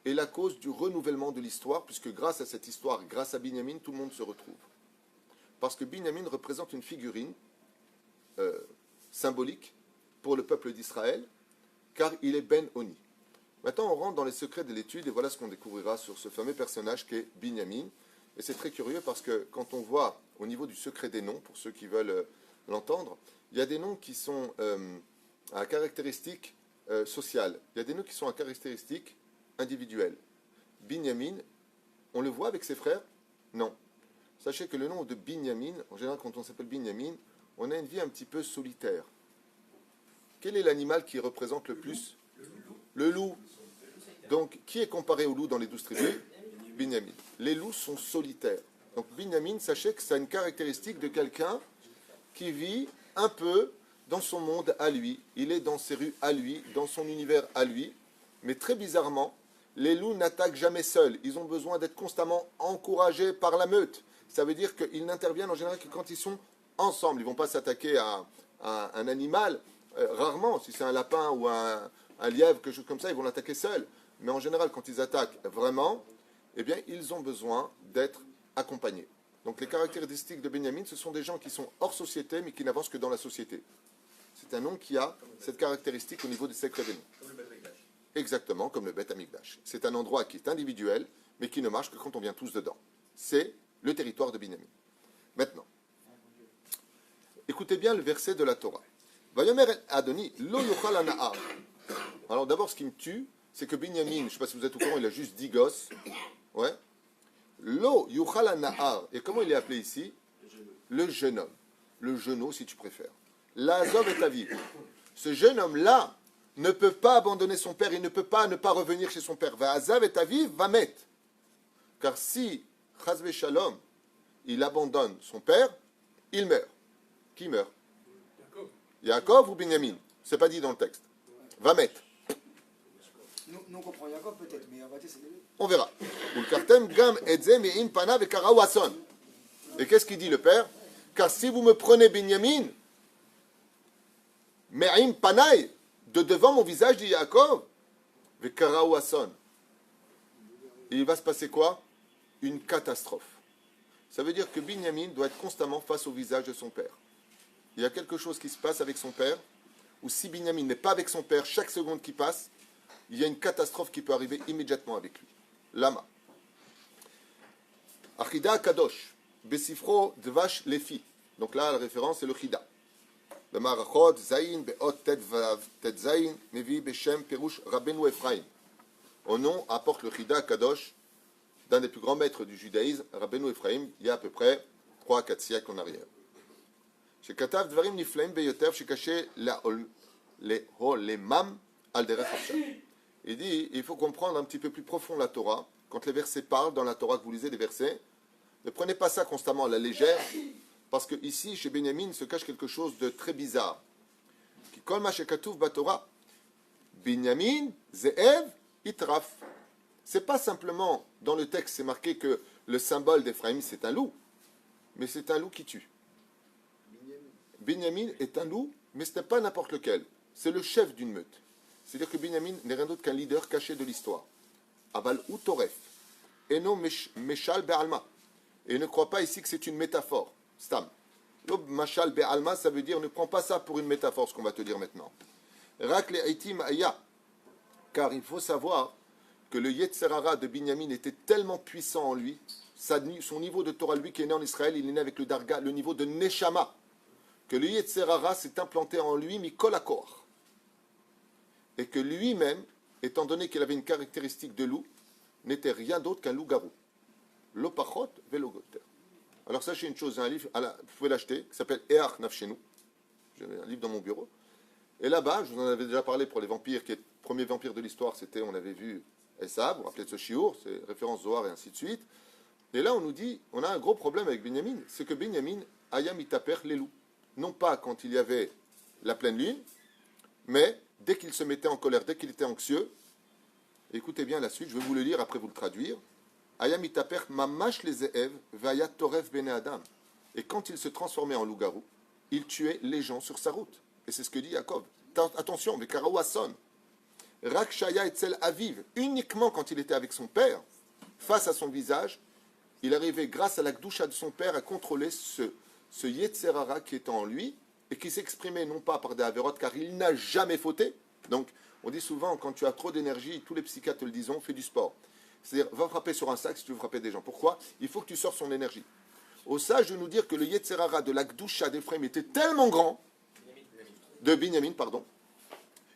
est la cause du renouvellement de l'histoire, puisque grâce à cette histoire, grâce à Binyamin, tout le monde se retrouve. Parce que Binyamin représente une figurine symbolique pour le peuple d'Israël, car il est Ben Oni. Maintenant, on rentre dans les secrets de l'étude, et voilà ce qu'on découvrira sur ce fameux personnage qu'est Binyamin. Et c'est très curieux parce que quand on voit au niveau du secret des noms, pour ceux qui veulent l'entendre, il y a des noms qui sont à caractéristiques sociales, il y a des noms qui sont à caractéristiques individuelles. Binyamin, on le voit avec ses frères? Non. Sachez que le nom de Binyamin, en général quand on s'appelle Binyamin, on a une vie un petit peu solitaire. Quel est l'animal qui représente le plus? Le loup. Donc, qui est comparé au loup dans les 12 tribus? Binyamin. Les loups sont solitaires. Donc, Binyamin, sachez que ça a une caractéristique de quelqu'un qui vit un peu dans son monde à lui. Il est dans ses rues à lui, dans son univers à lui. Mais très bizarrement, les loups n'attaquent jamais seuls. Ils ont besoin d'être constamment encouragés par la meute. Ça veut dire qu'ils n'interviennent en général que quand ils sont ensemble. Ils ne vont pas s'attaquer à un animal. Rarement, si c'est un lapin ou un lièvre, quelque chose comme ça, ils vont l'attaquer seuls. Mais en général, quand ils attaquent vraiment, eh bien, ils ont besoin d'être accompagnés. Donc les caractéristiques de Binyamin, ce sont des gens qui sont hors société, mais qui n'avancent que dans la société. C'est un nom qui a cette caractéristique au niveau des secrets des noms. Comme le Beth Amikdash. Exactement, comme le Beth Amikdash. C'est un endroit qui est individuel, mais qui ne marche que quand on vient tous dedans. C'est le territoire de Binyamin. Maintenant, écoutez bien le verset de la Torah. Vayomer Adoni, lo yochal hana'ar. Alors d'abord, ce qui me tue, c'est que Binyamin, je ne sais pas si vous êtes au courant, il a juste 10 gosses. Ouais. Lo yochal hana'ar. Et comment il est appelé ici? Le jeune homme. Le genou, si tu préfères. L'azov est à vivre. Ce jeune homme-là ne peut pas abandonner son père, il ne peut pas ne pas revenir chez son père. Va'azav et à vivre, va mettre. Car si, chas v'shalom, il abandonne son père, il meurt. Qui meurt? Yaakov ou Binyamin? C'est pas dit dans le texte. Va mettre. Nous, on comprend Jacob peut-être, mais en fait, c'est les deux. On verra. Et qu'est-ce qu'il dit le père? Car si vous me prenez Binyamin, me'im panay, de devant mon visage, dit Yaakov, vekaraou ason. Il va se passer quoi? Une catastrophe. Ça veut dire que Binyamin doit être constamment face au visage de son père. Il y a quelque chose qui se passe avec son père, ou si Binyamin n'est pas avec son père, chaque seconde qui passe, il y a une catastrophe qui peut arriver immédiatement avec lui. Lama. Achida Kadosh, Besifro Dvash Lefi. Donc là, la référence, c'est le Chida. Le Marachot, Zayin, Be'ot Tet Zayin, Mevi Beshem, Perush, Rabbeinu Ephraim. Au nom, apporte le Chida Kadosh d'un des plus grands maîtres du judaïsme, Rabbeinu Ephraim, il y a à peu près 3-4 siècles en arrière. שכתב דברים נפלאים ביותר שקשה להוlemam al derech hafshat. Il dit, il faut comprendre un petit peu plus profond la Torah. Quand les versets parlent dans la Torah, que vous lisez des versets, ne prenez pas ça constamment à la légère, parce que ici, chez Binyamin, se cache quelque chose de très bizarre. Ki kol ma shekatuv baTorah, Binyamin ze'ev itraf. C'est pas simplement dans le texte, c'est marqué que le symbole d'Ephraïm, c'est un loup, mais c'est un loup qui tue. Binyamin est un loup, mais ce n'est pas n'importe lequel. C'est le chef d'une meute. C'est-à-dire que Binyamin n'est rien d'autre qu'un leader caché de l'histoire. Aval ou toref. Eno meshal be'alma. Et ne crois pas ici que c'est une métaphore. Stam. Lob mashal be'alma, ça veut dire ne prends pas ça pour une métaphore, ce qu'on va te dire maintenant. Rak le'aitim aya. Car il faut savoir que le Yetzerara de Binyamin était tellement puissant en lui, son niveau de Torah, lui qui est né en Israël, il est né avec le Darga, le niveau de Neshama, que le Yetzerara s'est implanté en lui, Mikol Akor. Et que lui-même, étant donné qu'il avait une caractéristique de loup, n'était rien d'autre qu'un loup-garou. Lopachot velogoter. Alors sachez une chose, un livre, vous pouvez l'acheter, qui s'appelle Each Nafshenu. J'ai un livre dans mon bureau. Et là-bas, je vous en avais déjà parlé pour les vampires, qui est le premier vampire de l'histoire, c'était, on avait vu, Esav, vous vous rappelez de ce chiour, c'est référence Zohar et ainsi de suite. Et là, on nous dit, on a un gros problème avec Binyamin, c'est que Binyamin, ayam itaper les loups. Non pas quand il y avait la pleine lune, mais dès qu'il se mettait en colère, dès qu'il était anxieux, écoutez bien la suite, je vais vous le lire, après vous le traduire. Ayam itaper mamash les ze'ev, vaya toref bene adam. Et quand il se transformait en loup-garou, il tuait les gens sur sa route. Et c'est ce que dit Jacob. Attention, mais Karaouasson. Rakshaya etzel aviv, uniquement quand il était avec son père, face à son visage, il arrivait, grâce à la gdoucha de son père, à contrôler ce Yetzerara qui était en lui et qui s'exprimait non pas par des avérotes, car il n'a jamais fauté. Donc, on dit souvent, quand tu as trop d'énergie, tous les psychiatres te le disent, fais du sport. C'est-à-dire, va frapper sur un sac si tu veux frapper des gens. Pourquoi? Il faut que tu sors son énergie. Au sage de nous dire que le Yetzerara de la gdoucha d'Ephraim était tellement grand, de Binyamin, pardon,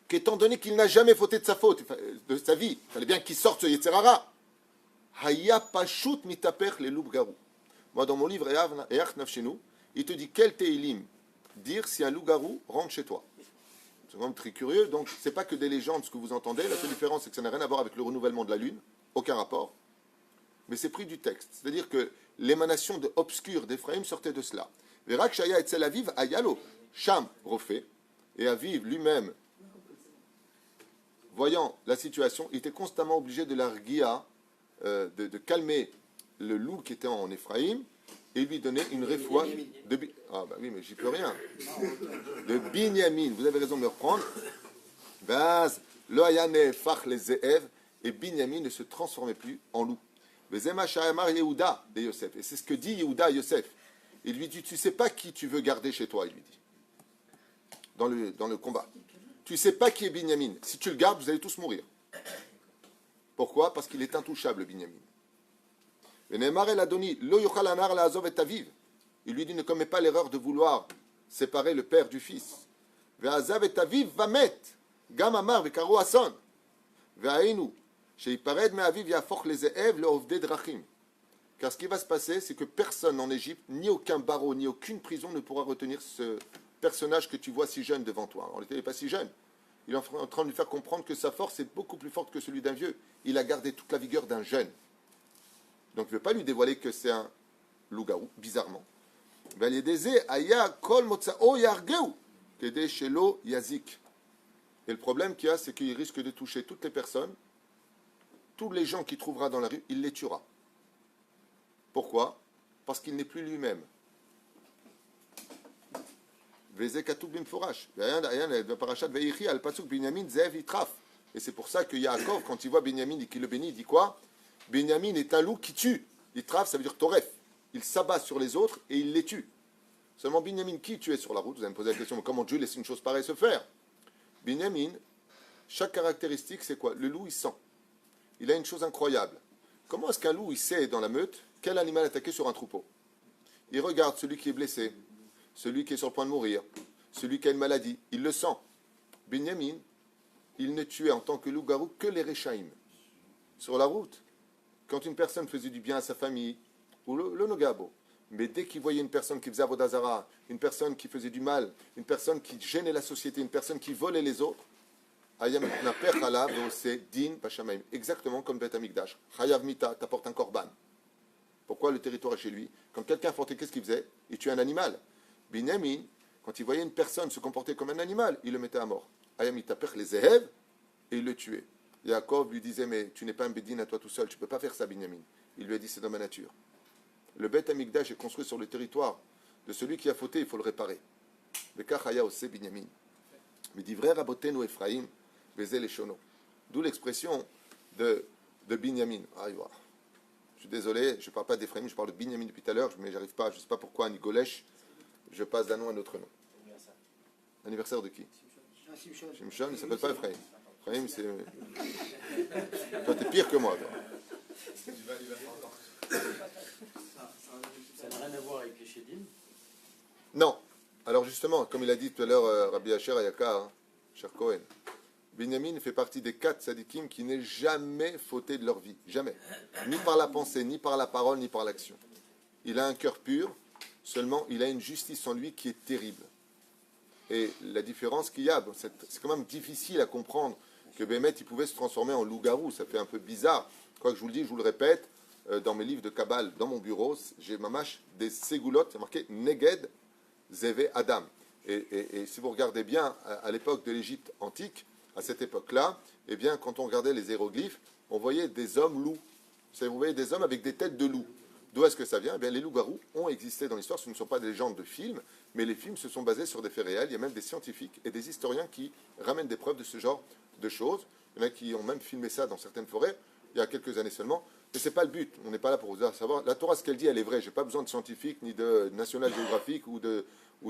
qu'étant donné qu'il n'a jamais fauté de sa faute, de sa vie, il fallait bien qu'il sorte ce Yetzerara. Haya pashut mitaper les loups-garous. Moi, dans mon livre Each Nafshenu, il te dit quel Teilim dire si un loup-garou rentre chez toi. C'est quand même très curieux. Donc, c'est pas que des légendes ce que vous entendez. La seule différence, c'est que ça n'a rien à voir avec le renouvellement de la lune. Aucun rapport. Mais c'est pris du texte. C'est-à-dire que l'émanation obscure d'Ephraïm sortait de cela. Verak Shaya et Aviv Ayalo, Sham refait. Et Aviv lui-même, voyant la situation, il était constamment obligé de l'arguia, de calmer le loup qui était en Ephraïm et lui donner une réfoua de... Ah bah oui, mais j'y peux rien. De Binyamin, vous avez raison de me reprendre. Vaz, le Hayane Fach les Ze'ev, et Binyamin ne se transformait plus en loup. Vezema Sha'amar Yehuda de Yosef. Et c'est ce que dit Yehuda à Yosef. Il lui dit, tu sais pas qui tu veux garder chez toi, il lui dit. Dans le combat. Tu sais pas qui est Binyamin. Si tu le gardes, vous allez tous mourir. Pourquoi? Parce qu'il est intouchable, Binyamin. Il lui dit, ne commets pas l'erreur de vouloir séparer le père du fils. Car ce qui va se passer, c'est que personne en Égypte, ni aucun barreau, ni aucune prison ne pourra retenir ce personnage que tu vois si jeune devant toi. En réalité, il n'est pas si jeune. Il est en train de lui faire comprendre que sa force est beaucoup plus forte que celui d'un vieux. Il a gardé toute la vigueur d'un jeune. Donc il ne veut pas lui dévoiler que c'est un loup-garou, bizarrement. Et le problème qu'il y a, c'est qu'il risque de toucher toutes les personnes, tous les gens qu'il trouvera dans la rue, il les tuera. Pourquoi? Parce qu'il n'est plus lui-même. Et c'est pour ça que Yaakov, quand il voit Binyamin et qu'il le bénit, il dit quoi? Binyamin est un loup qui tue. Yitraf, ça veut dire toref. Il s'abat sur les autres et il les tue. Seulement Binyamin, qui tuait sur la route? Vous allez me poser la question, mais comment Dieu laisse une chose pareille se faire? Binyamin, chaque caractéristique, c'est quoi? Le loup, il sent. Il a une chose incroyable. Comment est-ce qu'un loup, il sait dans la meute quel animal attaquer sur un troupeau? Il regarde celui qui est blessé, celui qui est sur le point de mourir, celui qui a une maladie. Il le sent. Binyamin, il ne tuait en tant que loup-garou que les Réchaïm. Sur la route, quand une personne faisait du bien à sa famille, ou le Nogabo, mais dès qu'il voyait une personne qui faisait Avodazara, une personne qui faisait du mal, une personne qui gênait la société, une personne qui volait les autres, exactement comme Beth Amikdash. Chayav Mita t'apporte un korban. Pourquoi le territoire est chez lui? Quand quelqu'un fortait, qu'est-ce qu'il faisait? Il tuait un animal. Binyamin, quand il voyait une personne se comporter comme un animal, il le mettait à mort. Hayam Itapech les Zehev, et il le tuait. Yaakov lui disait, mais tu n'es pas un bédine à toi tout seul, tu ne peux pas faire ça, Binyamin. Il lui a dit, c'est dans ma nature. Le Beth Amikdash est construit sur le territoire de celui qui a fauté, il faut le réparer. Bekachaya ose Binyamin. Mais dit vrai Rabotenu Ephraim, Bezel et Shono. D'où l'expression de Binyamin. Ah, je suis désolé, je ne parle pas d'Ephraim, je parle de Binyamin depuis tout à l'heure, mais j'arrive pas, je ne sais pas pourquoi, Nigolesh, je passe d'un nom à un autre nom. Anniversaire de qui? Shimshon, il ne s'appelle pas Ephraim. Ephraim, c'est. Toi, t'es pire que moi, toi. Ça n'a rien à voir avec les Chédim? Non. Alors justement, comme il a dit tout à l'heure Rabbi Asher Ayaka, cher Cohen, Binyamin fait partie des 4 tzadikim qui n'aient jamais fauté de leur vie. Jamais. Ni par la pensée, ni par la parole, ni par l'action. Il a un cœur pur, seulement il a une justice en lui qui est terrible. Et la différence qu'il y a, c'est quand même difficile à comprendre que Bémet, il pouvait se transformer en loup-garou. Ça fait un peu bizarre. Quoi que je vous le dis, je vous le répète, dans mes livres de Kabbale, dans mon bureau, j'ai mamash des ségoulottes, c'est marqué Neged Zeve Adam. Et si vous regardez bien, à l'époque de l'Égypte antique, à cette époque-là, eh bien, quand on regardait les hiéroglyphes, on voyait des hommes loups. Vous voyez des hommes avec des têtes de loups. D'où est-ce que ça vient? Eh bien, les loups-garous ont existé dans l'histoire. Ce ne sont pas des légendes de films, mais les films se sont basés sur des faits réels. Il y a même des scientifiques et des historiens qui ramènent des preuves de ce genre de choses. Il y en a qui ont même filmé ça dans certaines forêts, il y a quelques années seulement. Mais ce n'est pas le but. On n'est pas là pour vous savoir. La Torah, ce qu'elle dit, elle est vraie. Je n'ai pas besoin de scientifiques, ni de National Geographic ou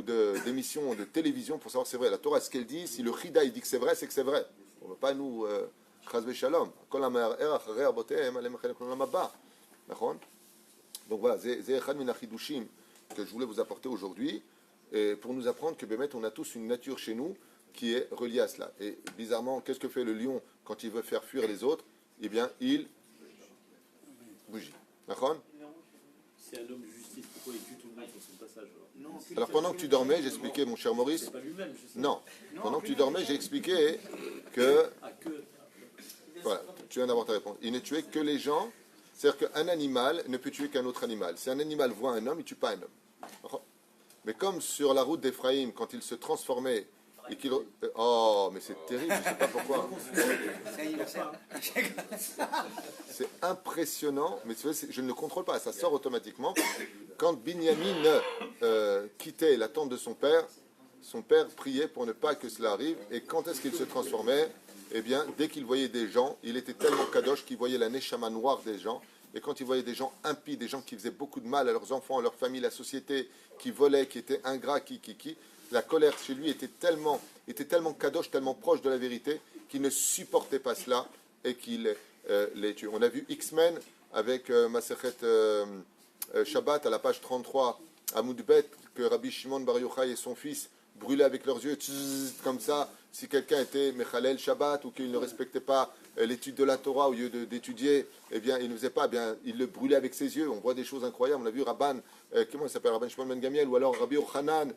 d'émissions de télévision pour savoir si c'est vrai. La Torah, ce qu'elle dit, si le Chida il dit que c'est vrai, c'est que c'est vrai. On ne veut pas nous... Chazve shalom. Donc voilà, c'est Echad min hachidushim que je voulais vous apporter aujourd'hui, et pour nous apprendre que Bémet, on a tous une nature chez nous qui est reliée à cela. Et bizarrement, qu'est-ce que fait le lion quand il veut faire fuir les autres? Eh bien, il bougie. D'accord? C'est un homme de justice, pourquoi il tue tout le monde pour son passage alors? Alors pendant que tu dormais, j'expliquais, mon cher Maurice. C'est pas lui-même, je sais. Non, pendant que tu dormais, j'ai expliqué que. Ah, que. Voilà, tu viens d'avoir ta réponse. Il n'est tué que les gens. C'est-à-dire qu'un animal ne peut tuer qu'un autre animal. Si un animal voit un homme, il ne tue pas un homme. Mais comme sur la route d'Éphraïm, quand il se transformait et qu'il... Oh, mais c'est terrible, je ne sais pas pourquoi. C'est impressionnant, mais je ne le contrôle pas, ça sort automatiquement. Quand Binyamin quittait la tente de son père priait pour ne pas que cela arrive. Et quand est-ce qu'il se transformait? Eh bien, dès qu'il voyait des gens, il était tellement kadosh qu'il voyait la neshama noire des gens. Et quand il voyait des gens impies, des gens qui faisaient beaucoup de mal à leurs enfants, à leur famille, la société, qui volaient, qui étaient ingrats, la colère chez lui était tellement kadosh, tellement proche de la vérité, qu'il ne supportait pas cela et qu'il les tuait. On a vu X-Men avec Masechet Shabbat à la page 33 à Moudbet, que Rabbi Shimon Bar Yochai et son fils brûlaient avec leurs yeux, comme ça, si quelqu'un était Mechalel Shabbat ou qu'il ne respectait pas l'étude de la Torah au lieu d'étudier, eh bien, il ne faisait pas, eh bien, il le brûlait avec ses yeux. On voit des choses incroyables. On a vu Rabban, comment il s'appelle, Rabban Shimon Ben Gamiel, ou alors Rabbi Ochanan,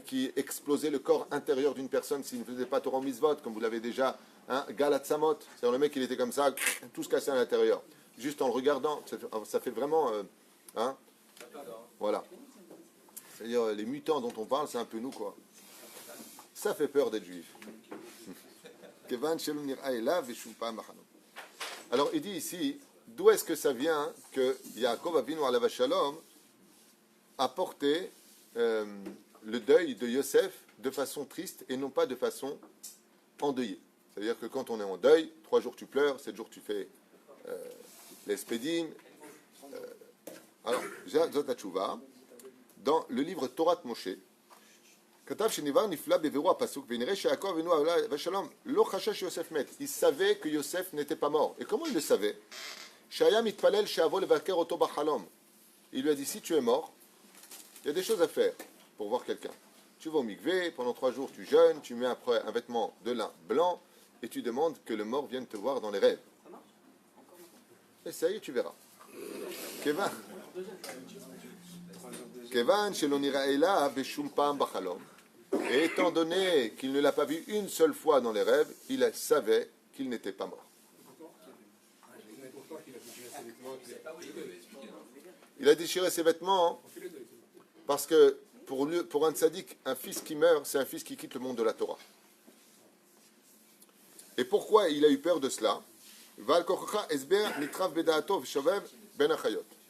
qui explosait le corps intérieur d'une personne s'il ne faisait pas Torah Mitzvot, comme vous l'avez déjà, hein, Galat Samot. C'est-à-dire le mec, il était comme ça, tout se cassait à l'intérieur. Juste en le regardant, ça fait vraiment, hein, voilà. C'est-à-dire, les mutants dont on parle, c'est un peu nous, quoi. Ça fait peur d'être juif. Alors, il dit ici, d'où est-ce que ça vient que Yaakov Avinu alav shalom a porté le deuil de Yosef de façon triste et non pas de façon endeuillée. C'est-à-dire que quand on est en deuil, 3 jours tu pleures, 7 jours tu fais l'espédim. Alors, Zot HaTshuva, dans le livre Torah Moshe, il savait que Yosef n'était pas mort. Et comment il le savait? Il lui a dit, si tu es mort, il y a des choses à faire pour voir quelqu'un. Tu vas au mikvé, pendant 3 jours tu jeûnes, tu mets après un vêtement de lin blanc et tu demandes que le mort vienne te voir dans les rêves. Essaye, tu verras. Kevan shelo nira'ela beshum pam bachalom. Et étant donné qu'il ne l'a pas vu une seule fois dans les rêves, il savait qu'il n'était pas mort. Il a déchiré ses vêtements parce que pour un tzaddik, un fils qui meurt, c'est un fils qui quitte le monde de la Torah. Et pourquoi il a eu peur de cela?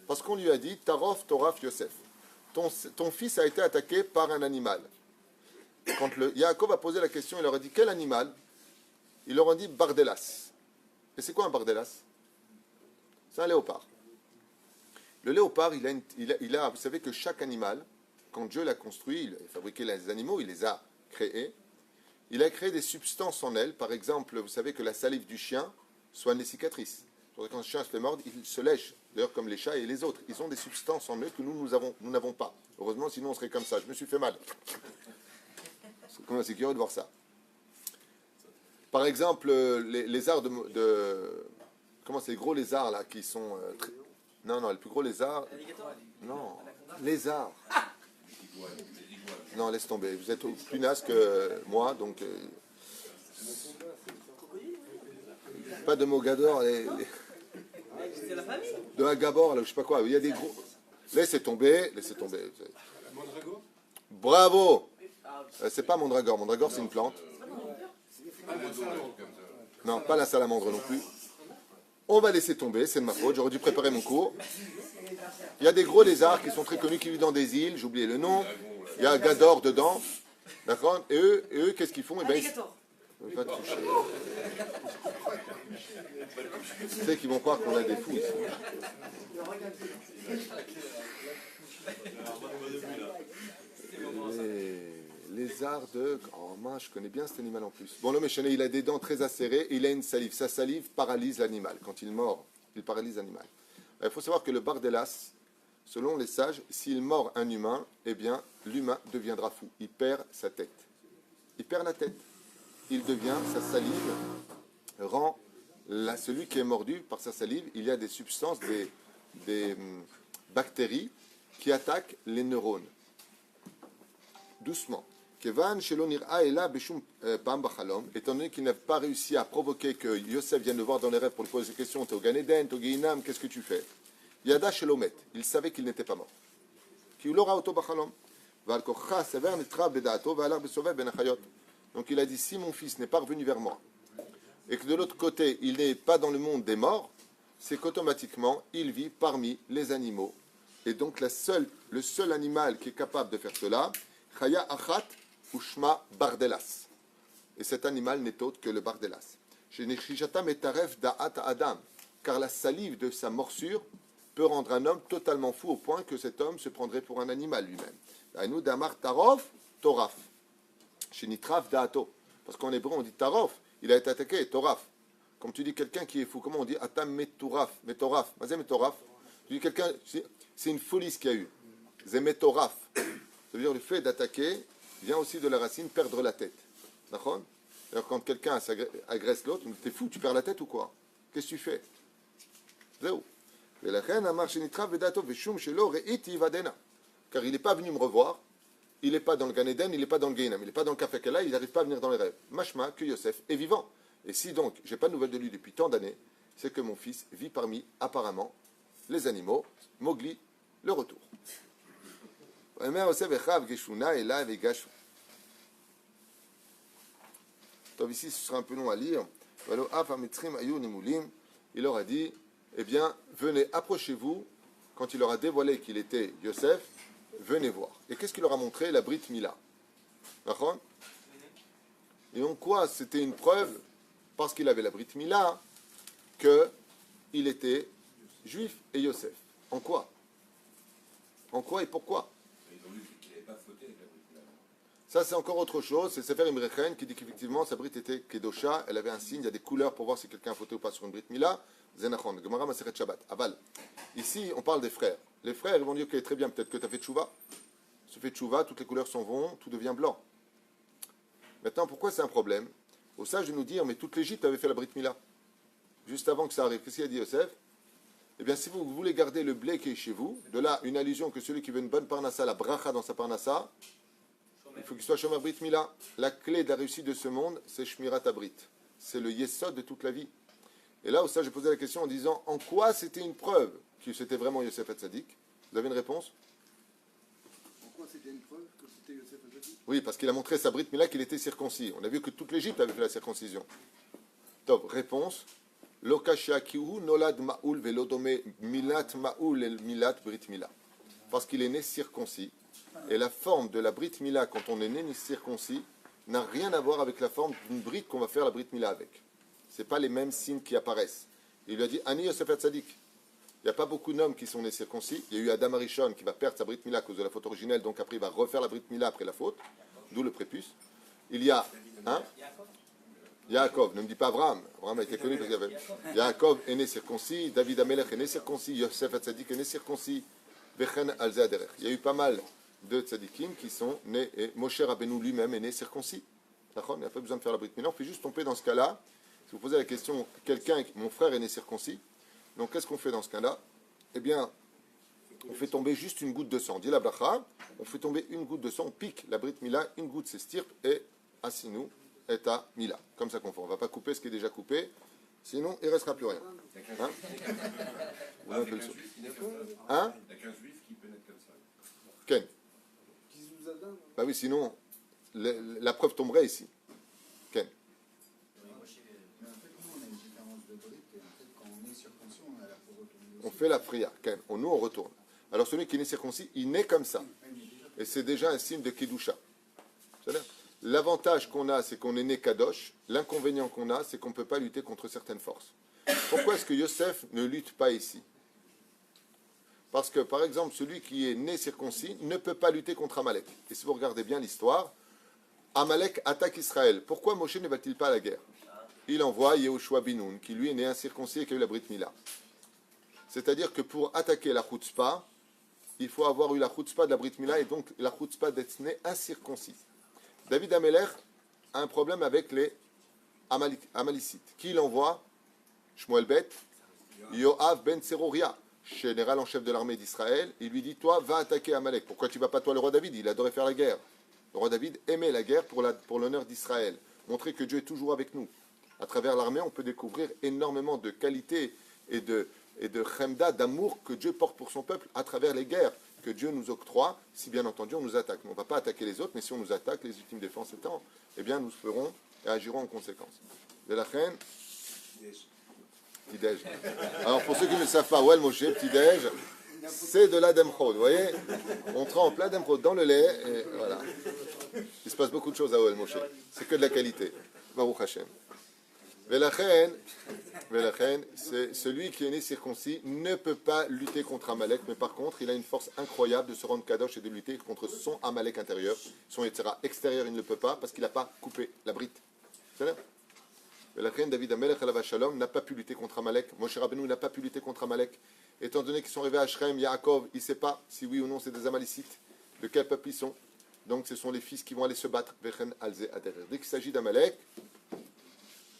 Parce qu'on lui a dit, Tarof Toraf Yosef. Ton fils a été attaqué par un animal. Quand Yaakov a posé la question, il leur a dit quel animal? Il leur a dit Bardelas. Et c'est quoi un Bardelas? C'est un léopard. Le léopard, il a, vous savez que chaque animal, quand Dieu l'a construit, il a fabriqué les animaux, il les a créés. Il a créé des substances en elles. Par exemple, vous savez que la salive du chien soigne les cicatrices. Quand le chien se fait mordre, il se lèche. D'ailleurs, comme les chats et les autres. Ils ont des substances en eux que nous n'avons pas. Heureusement, sinon on serait comme ça. Je me suis fait mal. C'est curieux de voir ça. Par exemple, les lézards comment c'est les gros lézards là qui sont... Non, les plus gros lézards... Non, lézards. Non, laisse tomber. Vous êtes plus naze que moi, donc... Pas de Mogador, C'est la famille. de Agabor, là, je sais pas quoi. Il y a des gros. Laissez tomber, laissez tomber. Bravo! C'est pas Mondragore. Mondragore, c'est une plante. Non, pas la salamandre non plus. On va laisser tomber, c'est de ma faute. J'aurais dû préparer mon cours. Il y a des gros lézards qui sont très connus, qui vivent dans des îles. J'ai oublié le nom. Il y a Gador dedans. D'accord? Et eux, qu'est-ce qu'ils font? Eh ben, ils... Pas toucher. Tu sais qu'ils vont croire qu'on a des fous ici. Les lézards de... Oh mince, je connais bien cet animal en plus. Bon, l'homme échané, il a des dents très acérées et il a une salive. Sa salive paralyse l'animal. Quand il mord, il paralyse l'animal. Il faut savoir que le bardelas, selon les sages, s'il mord un humain, eh bien, l'humain deviendra fou. Il perd sa tête. Il perd la tête. Il devient, sa salive rend celui qui est mordu par sa salive, il y a des substances, des bactéries qui attaquent les neurones. Doucement. Étant donné qu'il n'a pas réussi à provoquer que Yosef vienne le voir dans les rêves pour lui poser des questions, t'es au Gan Eden, t'es au Gehinam, qu'est-ce que tu fais? Yada Shelomet, il savait qu'il n'était pas mort. Donc il a dit, si mon fils n'est pas revenu vers moi, et que de l'autre côté, il n'est pas dans le monde des morts, c'est qu'automatiquement, il vit parmi les animaux. Et donc le seul animal qui est capable de faire cela, Chaya Achat Ushma Bardelas. Et cet animal n'est autre que le Bardelas. Car la salive de sa morsure peut rendre un homme totalement fou au point que cet homme se prendrait pour un animal lui-même. Damar Tarof Toraf. Shinitraf Da'ato. Parce qu'en hébreu on dit Tarof, il a été attaqué, Toraf. Comme tu dis quelqu'un qui est fou, comment on dit Atam Metoraf, Metoraf. Mazé Metoraf. Tu dis quelqu'un, c'est une folie ce qu'il y a eu. C'est Metoraf. Ça veut dire le fait d'attaquer vient aussi de la racine perdre la tête. D'accord? Alors quand quelqu'un agresse l'autre, t'es fou, tu perds la tête ou quoi? Qu'est-ce que tu fais? Zéro. Car il n'est pas venu me revoir, il n'est pas dans le Gan Eden, il n'est pas dans le Gehinam, il n'est pas dans le Kafé Kala, il n'arrive pas à venir dans les rêves. Mashma que Yosef est vivant. Et si donc j'ai pas de nouvelles de lui depuis tant d'années, c'est que mon fils vit parmi apparemment les animaux. Mowgli, le retour. Donc ici ce sera un peu long à lire. Il leur a dit, eh bien, venez, approchez-vous. Quand il leur a dévoilé qu'il était Yosef, venez voir. Et qu'est-ce qu'il leur a montré? La Brit Mila. D'accord? Et en quoi c'était une preuve, parce qu'il avait la Brit Mila, qu'il était juif et Yosef. En quoi? En quoi et pourquoi? Ça, c'est encore autre chose. C'est Sefer Imrechen qui dit qu'effectivement, sa brite était Kedosha. Elle avait un signe, il y a des couleurs pour voir si quelqu'un a fauté ou pas sur une brite Mila. Zenachon, Gemara Maseret Shabbat. Aval. Ici, on parle des frères. Les frères, ils vont dire, ok, très bien, peut-être que tu as fait tchouva. Tu fais tchouva, toutes les couleurs s'en vont, tout devient blanc. Maintenant, pourquoi c'est un problème? Au sage de nous dire, mais toute l'Égypte avait fait la brite Mila. Juste avant que ça arrive, qu'est-ce qu'il a dit Yosef? Eh bien, si vous voulez garder le blé qui est chez vous, de là, une allusion que celui qui veut une bonne parnassa, la bracha dans sa parnassa, il faut qu'il soit Shomer Brit Mila. La clé de la réussite de ce monde, c'est Shmirat Abrit. C'est le Yesod de toute la vie. Et là, au sage, j'ai posé la question en disant, en quoi c'était une preuve que c'était vraiment Yosef Hatzadik? Vous avez une réponse? En quoi c'était une preuve que c'était Yosef Hatzadik? Oui, parce qu'il a montré sa Brit Mila qu'il était circoncis. On a vu que toute l'Égypte avait fait la circoncision. Top, réponse. Lokashakihu nolad ma'ul velodome milat ma'ul el milat Brit Mila. Parce qu'il est né circoncis. Et la forme de la Brit Mila, quand on est né circoncis, n'a rien à voir avec la forme d'une brite qu'on va faire la Brit Mila avec. Ce n'est pas les mêmes signes qui apparaissent. Il lui a dit, Ani Yosef Hatzadik. Il n'y a pas beaucoup d'hommes qui sont nés circoncis. Il y a eu Adam Arishon qui va perdre sa Brit Mila à cause de la faute originelle, donc après il va refaire la Brit Mila après la faute, d'où le prépuce. Il y a, Yaakov, ne me dis pas Abraham. Abraham a été connu parce qu'il y avait... Yaakov est né circoncis, David Amelech est né circoncis, Yosef Hatzadik est né circoncis, Vechen Alze Aderech. Il y a eu pas mal de tzadikim qui sont nés, et Moshe Rabbeinu lui-même est né circoncis. D'accord? Il n'y a pas besoin de faire la Brit Mila, on fait juste tomber dans ce cas-là. Si vous posez la question, mon frère est né circoncis, donc qu'est-ce qu'on fait dans ce cas-là? Eh bien, on fait tomber juste une goutte de sang. Dit la bracha, on fait tomber une goutte de sang, on pique la Brit Mila, une goutte s'estirpe, et Asinu est à Mila. Comme ça qu'on fait. On ne va pas couper ce qui est déjà coupé, Sinon, il ne restera plus rien. Hein? Vous avez le saut. Hein? Il n'y a qu'un juif qui peut naître comme ça. Ken. Bah oui, sinon, la preuve tomberait ici. Ken. On fait la prière. Ken. Nous, on retourne. Alors celui qui est né circoncis, il naît comme ça. Et c'est déjà un signe de Kedusha. C'est-à-dire, l'avantage qu'on a, c'est qu'on est né Kadosh. L'inconvénient qu'on a, c'est qu'on ne peut pas lutter contre certaines forces. Pourquoi est-ce que Yosef ne lutte pas ici? Parce que, par exemple, celui qui est né circoncis ne peut pas lutter contre Amalek. Et si vous regardez bien l'histoire, Amalek attaque Israël. Pourquoi Moshe ne va-t-il pas à la guerre? Il envoie Yehoshua Binoun, qui lui est né incirconcis et qui a eu la Brit Mila. C'est-à-dire que pour attaquer la Chutzpah, il faut avoir eu la Chutzpah de la Brit Mila et donc la Chutzpah d'être né incirconcis. David Amelech a un problème avec les Amalicites. Qui l'envoie? Shmuel Bet, Yoav ben Tseroria, général en chef de l'armée d'Israël. Il lui dit, toi, va attaquer Amalek. Pourquoi tu ne vas pas, toi, le roi David? Il adorait faire la guerre. Le roi David aimait la guerre pour l'honneur d'Israël. Montrer que Dieu est toujours avec nous. À travers l'armée, on peut découvrir énormément de qualités et de chemda, d'amour que Dieu porte pour son peuple à travers les guerres que Dieu nous octroie, si bien entendu on nous attaque. On ne va pas attaquer les autres, mais si on nous attaque, les ultimes défenses étant, eh bien nous ferons et agirons en conséquence. De la reine, petit-déj. Alors pour ceux qui ne le savent pas, ouais, le Moshe, petit-déj, c'est de la demchod, vous voyez? On trempe la demchod dans le lait, et voilà. Il se passe beaucoup de choses à Oel Moshe. C'est que de la qualité. Baruch Hashem. Velachen, c'est celui qui est né circoncis ne peut pas lutter contre Amalek, mais par contre, il a une force incroyable de se rendre kadosh et de lutter contre son Amalek intérieur. Son Yetzira extérieur, il ne le peut pas parce qu'il n'a pas coupé la brite. C'est là. Velachen, David Amelech Alav Shalom n'a pas pu lutter contre Amalek. Moshe Rabbeinu n'a pas pu lutter contre Amalek. Étant donné qu'ils sont arrivés à Shrem, Yaakov, il ne sait pas si oui ou non c'est des Amalicites, de quel peuple ils sont. Donc ce sont les fils qui vont aller se battre. Vechen Alze Aderer. Dès qu'il s'agit d'Amalek,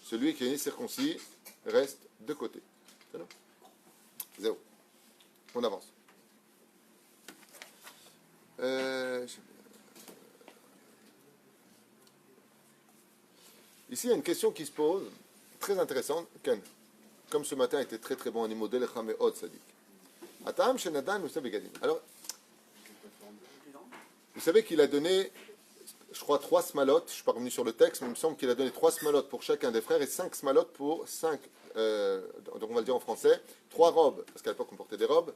celui qui est né circoncis reste de côté. Zéro. On avance. Ici, il y a une question qui se pose, très intéressante. Ken, comme ce matin était très très bon en modèle Chameod Sadik. Atam Shenadan Moussa Begadim. Alors, vous savez qu'il a donné, je crois, 3 smalotes. Je ne suis pas revenu sur le texte, mais il me semble qu'il a donné 3 smalotes pour chacun des frères et 5 smalotes pour 5, donc on va le dire en français, 3 robes, parce qu'à l'époque on portait des robes,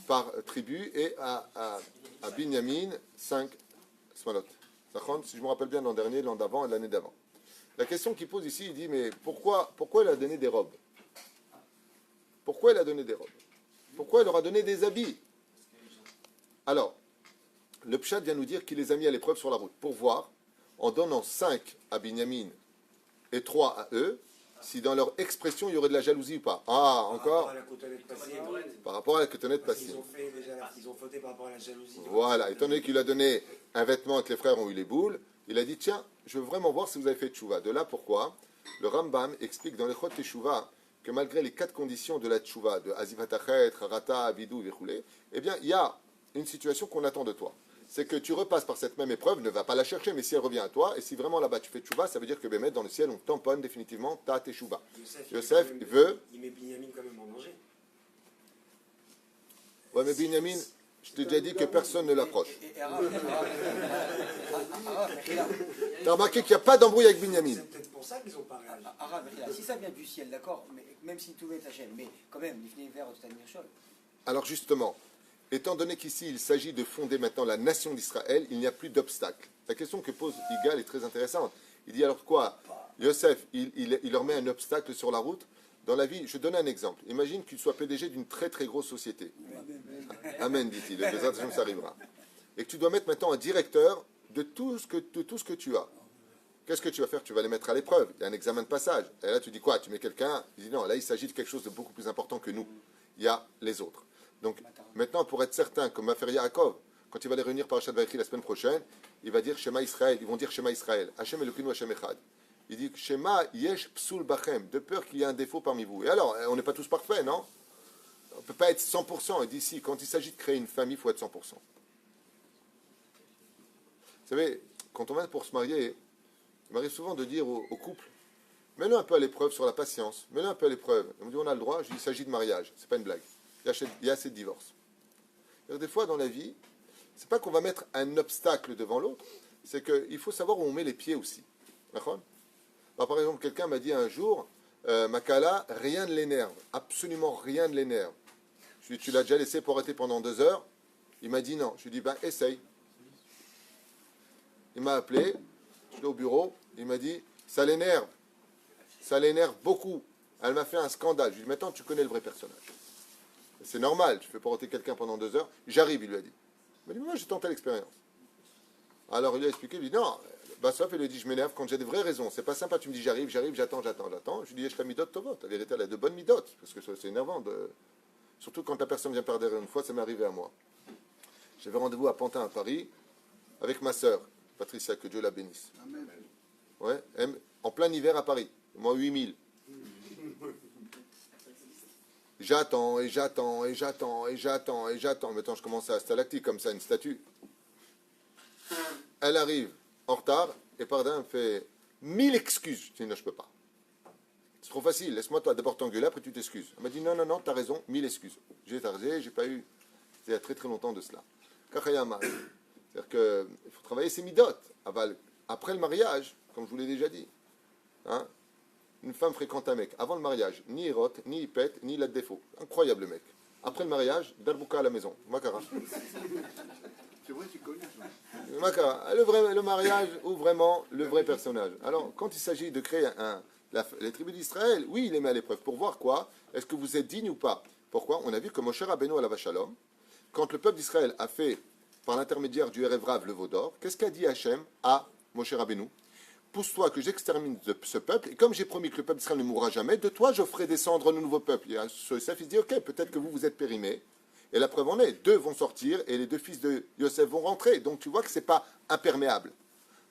par tribu, et à Binyamin, 5 smalotes. Si je me rappelle bien l'an dernier, l'an d'avant et l'année d'avant. La question qu'il pose ici, il dit, mais pourquoi il a donné des robes? Pourquoi il a donné des robes? Pourquoi il leur a donné des habits? Alors, le Pshat vient nous dire qu'il les a mis à l'épreuve sur la route pour voir, en donnant 5 à Binyamin et 3 à eux, si dans leur expression il y aurait de la jalousie ou pas. Ah, encore? Par rapport à la cotonnette passive. Ils ont fauté par rapport à la jalousie. Voilà, étant donné qu'il a donné un vêtement et que les frères ont eu les boules, il a dit, tiens, je veux vraiment voir si vous avez fait tchouva. De là, pourquoi? Le Rambam explique dans les Chot Teshuvah que malgré les 4 conditions de la tchouva, de Azivatachet, Rata, Abidou, Vichoulé, eh bien, il y a une situation qu'on attend de toi. C'est que tu repasses par cette même épreuve, ne va pas la chercher, mais si elle revient à toi, et si vraiment là-bas tu fais tchouva, ça veut dire que Bémet, dans le ciel, on tamponne définitivement ta teshuvah. Yosef veut... Il met Binyamin quand même en danger. Ouais, mais Binyamin, je t'ai déjà dit que personne ne l'approche. T'as remarqué qu'il n'y a pas d'embrouille avec Binyamin. C'est peut-être pour ça qu'ils n'ont pas réagi. Si ça vient du ciel, d'accord, mais même si tout est Hachem, mais quand même, il finit vers Mirchol. Alors justement, étant donné qu'ici il s'agit de fonder maintenant la nation d'Israël, il n'y a plus d'obstacle. La question que pose Igal est très intéressante. Il dit alors quoi? Yosef, il leur met un obstacle sur la route. Dans la vie, je donne un exemple. Imagine que tu sois PDG d'une très très grosse société. Amen, dit-il. Le Bézat Hashem, ça arrivera. Et que tu dois mettre maintenant un directeur de tout ce que tu as. Qu'est-ce que tu vas faire? Tu vas les mettre à l'épreuve. Il y a un examen de passage. Et là, tu dis quoi? Tu mets quelqu'un. Il dit non, là, il s'agit de quelque chose de beaucoup plus important que nous. Il y a les autres. Donc, maintenant, pour être certain, comme va faire Yaakov, quand il va les réunir par Parashat Vayechi la semaine prochaine, il va dire Shema Israël. Ils vont dire Shema Israël. Hashem Elokeinu Hashem Echad. Il dit Shema Yesh Psul Bachem, de peur qu'il y ait un défaut parmi vous. Et alors, on n'est pas tous parfaits, non? On ne peut pas être 100%. Il dit si, quand il s'agit de créer une famille, il faut être 100%. Vous savez, quand on va pour se marier, il m'arrive souvent de dire au couple, Mets-le un peu à l'épreuve sur la patience. Mets-le un peu à l'épreuve. On me dit, on a le droit. Je dis, il s'agit de mariage. C'est pas une blague. Il y a assez de divorces. Des fois, dans la vie, c'est pas qu'on va mettre un obstacle devant l'autre, c'est qu'il faut savoir où on met les pieds aussi. D'accord ? Par exemple, quelqu'un m'a dit un jour, Makala, rien ne l'énerve. Absolument rien ne l'énerve. Je lui ai dit, tu l'as déjà laissé pour arrêter pendant 2 heures? Il m'a dit non. Je lui ai dit, ben, essaye. Il m'a appelé, je suis au bureau, il m'a dit, ça l'énerve. Ça l'énerve beaucoup. Elle m'a fait un scandale. Je lui ai dit, maintenant tu connais le vrai personnage. C'est normal, tu fais porter quelqu'un pendant 2 heures. J'arrive, il lui a dit. Il m'a dit, moi j'ai tenté l'expérience. Alors il lui a expliqué, il lui a dit, non, Bassoff, il lui a dit, je m'énerve quand j'ai des vraies raisons. C'est pas sympa, tu me dis, j'arrive, j'attends. Je lui ai dit, je la midote, tovot. La vérité, elle a de bonnes midotes. Parce que c'est énervant. Surtout quand la personne vient par derrière une fois, ça m'est arrivé à moi. J'avais rendez-vous à Pantin, à Paris, avec ma sœur, Patricia, que Dieu la bénisse. Amen. Ouais, en plein hiver à Paris. Moi, 8000. J'attends. Maintenant, je commence à stalactique comme ça, une statue. Elle arrive en retard et pardon, elle me fait 1000 excuses. Je dis non, je peux pas. C'est trop facile, laisse-moi toi d'abord t'engueuler, après tu t'excuses. Elle m'a dit non, t'as raison, 1000 excuses. J'ai tardé, j'ai pas eu. C'était il y a très très longtemps de cela. Kachayama. C'est-à-dire qu'il faut travailler ses midotes. Après le mariage, comme je vous l'ai déjà dit, hein, une femme fréquente un mec. Avant le mariage, ni il rote, ni il pète, ni il a de défaut. Incroyable le mec. Après le mariage, Darbouka à la maison. Makara. C'est vrai, tu connais ça. Makara. Le mariage ou vraiment le vrai personnage. Alors, quand il s'agit de créer les tribus d'Israël, oui, il les met à l'épreuve. Pour voir quoi? Est-ce que vous êtes digne ou pas? Pourquoi? On a vu que Moshe Rabbeinu à la Vachalom, quand le peuple d'Israël a fait, par l'intermédiaire du Erev Rav, le veau d'or, qu'est-ce qu'a dit Hachem à Moshe Rabbeinu? Pousse-toi que j'extermine ce peuple, et comme j'ai promis que le peuple d'Israël ne mourra jamais, de toi je ferai descendre le nouveau peuple. Et Yosef, il se dit, ok, peut-être que vous êtes périmés, et la preuve en est, 2 vont sortir, et les 2 fils de Yosef vont rentrer. Donc tu vois que ce n'est pas imperméable.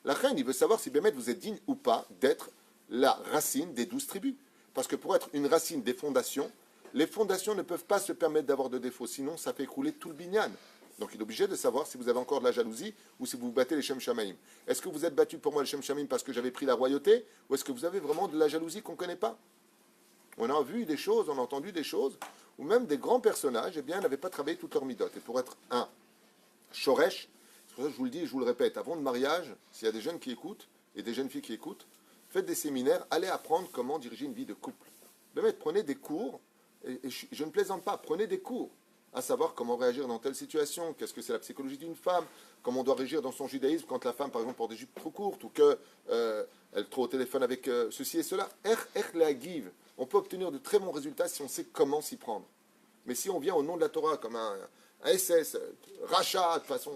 La reine, il veut savoir si Bémet vous êtes digne ou pas d'être la racine des 12 tribus. Parce que pour être une racine des fondations, les fondations ne peuvent pas se permettre d'avoir de défauts, sinon ça fait écrouler tout le binyan. Donc il est obligé de savoir si vous avez encore de la jalousie ou si vous battez les Shem Shamaim. Est-ce que vous êtes battu pour moi les Shem Shamaim parce que j'avais pris la royauté, ou est-ce que vous avez vraiment de la jalousie qu'on ne connaît pas? On a vu des choses, on a entendu des choses, où même des grands personnages, eh bien, n'avaient pas travaillé toute leur midote. Et pour être un shoresh, c'est pour ça que je vous le dis et je vous le répète, avant le mariage, s'il y a des jeunes qui écoutent et des jeunes filles qui écoutent, faites des séminaires, allez apprendre comment diriger une vie de couple. Prenez des cours, et je ne plaisante pas, prenez des cours, à savoir comment réagir dans telle situation, qu'est-ce que c'est la psychologie d'une femme, comment on doit réagir dans son judaïsme quand la femme, par exemple, porte des jupes trop courtes, ou qu'elle trop au téléphone avec ceci et cela. On peut obtenir de très bons résultats si on sait comment s'y prendre. Mais si on vient au nom de la Torah comme un SS, rachat, de façon,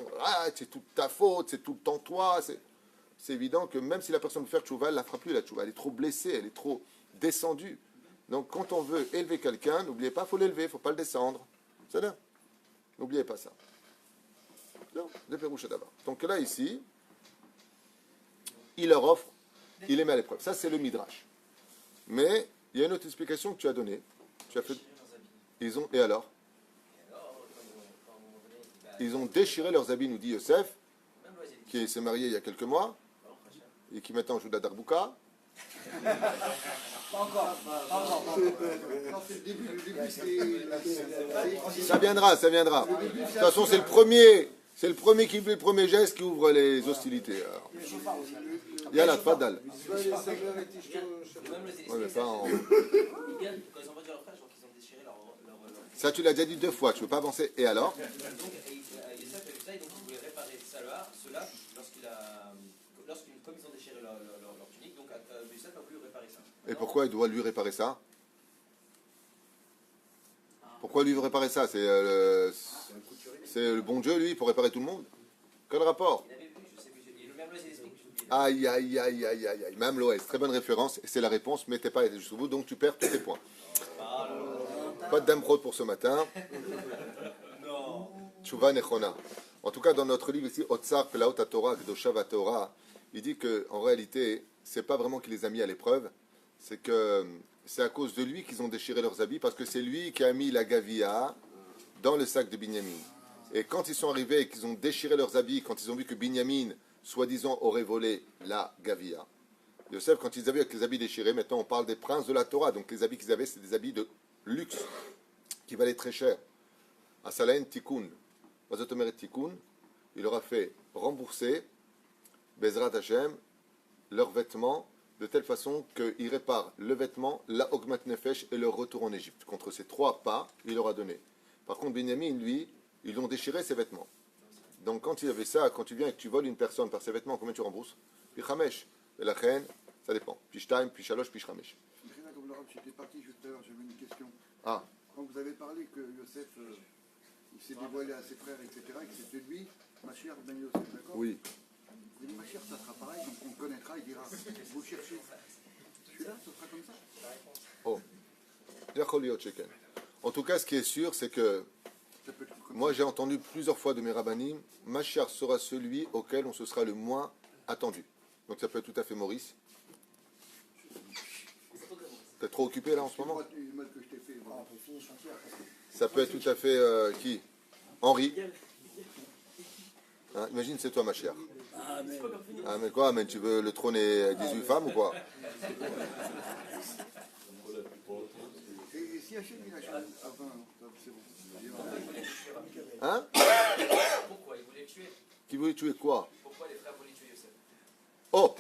c'est toute ta faute, c'est tout le temps toi, c'est évident que même si la personne veut faire tchouva, elle ne la fera plus la tchouva, elle est trop blessée, elle est trop descendue. Donc quand on veut élever quelqu'un, n'oubliez pas, il faut l'élever, il ne faut pas le descendre. C'est là. N'oubliez pas ça. Non, de Pérouche d'abord. Donc là, ici, il leur offre, il les met à l'épreuve. Ça, c'est le Midrash. Mais il y a une autre explication que tu as donnée. Tu as fait. Et alors? Ils ont déchiré leurs habits, nous dit Yosef, qui s'est marié il y a quelques mois, et qui maintenant joue de la darbouka. Pas encore. Non, c'est le début, Ça viendra. De toute façon, c'est le premier qui fait le premier geste qui ouvre les hostilités. Alors. Il y a la fadal. Même les Ouais, mais pas en... ils gagnent, quand ils ont vendu leur frère, je crois qu'ils ont déchiré leur... Ça, tu l'as déjà dit 2 fois, tu ne peux pas avancer. Et alors? Donc, Youssef a vu ça, et donc il voulait réparer cela comme ils ont déchiré leur tunique, donc Youssef a voulu réparer ça. Et pourquoi il doit lui réparer ça? Pourquoi lui veut réparer ça? C'est le bon Dieu, lui, pour réparer tout le monde? Quel rapport? Il avait vu, je sais plus, et le même il explique. Aïe. Même l'OS, très bonne référence, c'est la réponse, mais t'es pas allé jusqu'au bout, donc tu perds tous tes points. Pas de damprod pour ce matin. Non. Tchouva Nechona. En tout cas, dans notre livre ici, Otsar Pelaot Torah, Gdosha Torah, il dit qu'en réalité, c'est pas vraiment qu'il les a mis à l'épreuve, c'est que c'est à cause de lui qu'ils ont déchiré leurs habits, parce que c'est lui qui a mis la gavia dans le sac de Binyamin. Et quand ils sont arrivés et qu'ils ont déchiré leurs habits, quand ils ont vu que Binyamin, soi-disant, aurait volé la gavia, Yosef, quand ils avaient avec les habits déchirés, maintenant on parle des princes de la Torah, donc les habits qu'ils avaient, c'est des habits de luxe, qui valaient très cher. Asalain Tikkun, Mazotomeret Tikkun, il leur a fait rembourser, Bezrat Hashem, leurs vêtements, de telle façon qu'ils réparent le vêtement, la Ogmat Nefesh et leur retour en Égypte. Contre ces 3 pas, il leur a donné. Par contre, Binyamin, lui, ils ont déchiré ses vêtements. Donc quand il avait ça, quand tu viens et que tu voles une personne par ses vêtements, combien tu rembourses? Puis Chamesh. Et la reine, ça dépend. Puis Shtaim, puis Shalosh, puis Chamesh. Comme le Rav, j'étais parti juste à l'heure, j'avais une question. Ah, Quand vous avez parlé que Yosef, il s'est dévoilé à ses frères, etc., et que c'était lui, Mashiach ben Yosef, d'accord? oui. Il dit Mashiach, ça sera pareil, donc on connaîtra, il dira, vous cherchez. Celui-là, ce sera comme ça? Oh. Yachol Sheken. En tout cas, ce qui est sûr, c'est que Ça peut être comme moi j'ai entendu plusieurs fois de mes rabbanim, Mashiach sera celui auquel on se sera le moins attendu. Donc ça peut être tout à fait Maurice. T'es trop occupé là en ce ça. moment? Moi, du mal que je t'ai fait. Ah, Voilà. on peut finir chantier après. Ça peut être tout à fait qui? Henri. Hein, imagine c'est toi Mashiach. Ah, mais. Ah mais quoi, mais tu veux le trôner 18 femmes ou quoi? Et si Hachem, il a changé. Enfin, c'est bon. Hein? Pourquoi ils voulaient le tuer? Qui voulait tuer quoi? Pourquoi les frères voulaient tuer Yosef? Oh!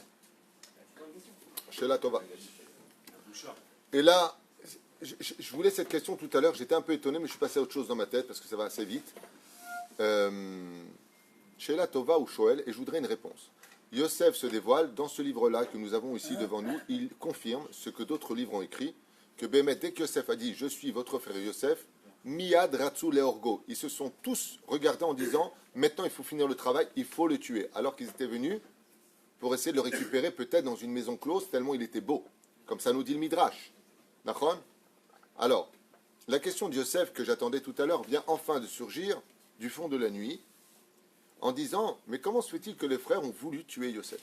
Sheila Tova. Et là, je voulais cette question tout à l'heure, j'étais un peu étonné, mais je suis passé à autre chose dans ma tête parce que ça va assez vite. Sheila Tova ou Shoel, et je voudrais une réponse. Yosef se dévoile dans ce livre-là que nous avons ici devant nous, il confirme ce que d'autres livres ont écrit, que Bémet, dès que Yosef a dit « Je suis votre frère Yosef », Miyad Ratsu Leorgo. Ils se sont tous regardés en disant « Maintenant, il faut finir le travail, il faut le tuer », alors qu'ils étaient venus pour essayer de le récupérer peut-être dans une maison close, tellement il était beau. Comme ça nous dit le Midrash. Nachon? Alors, la question de Yosef que j'attendais tout à l'heure vient enfin de surgir du fond de la nuit en disant « Mais comment se fait-il que les frères ont voulu tuer Yosef ?»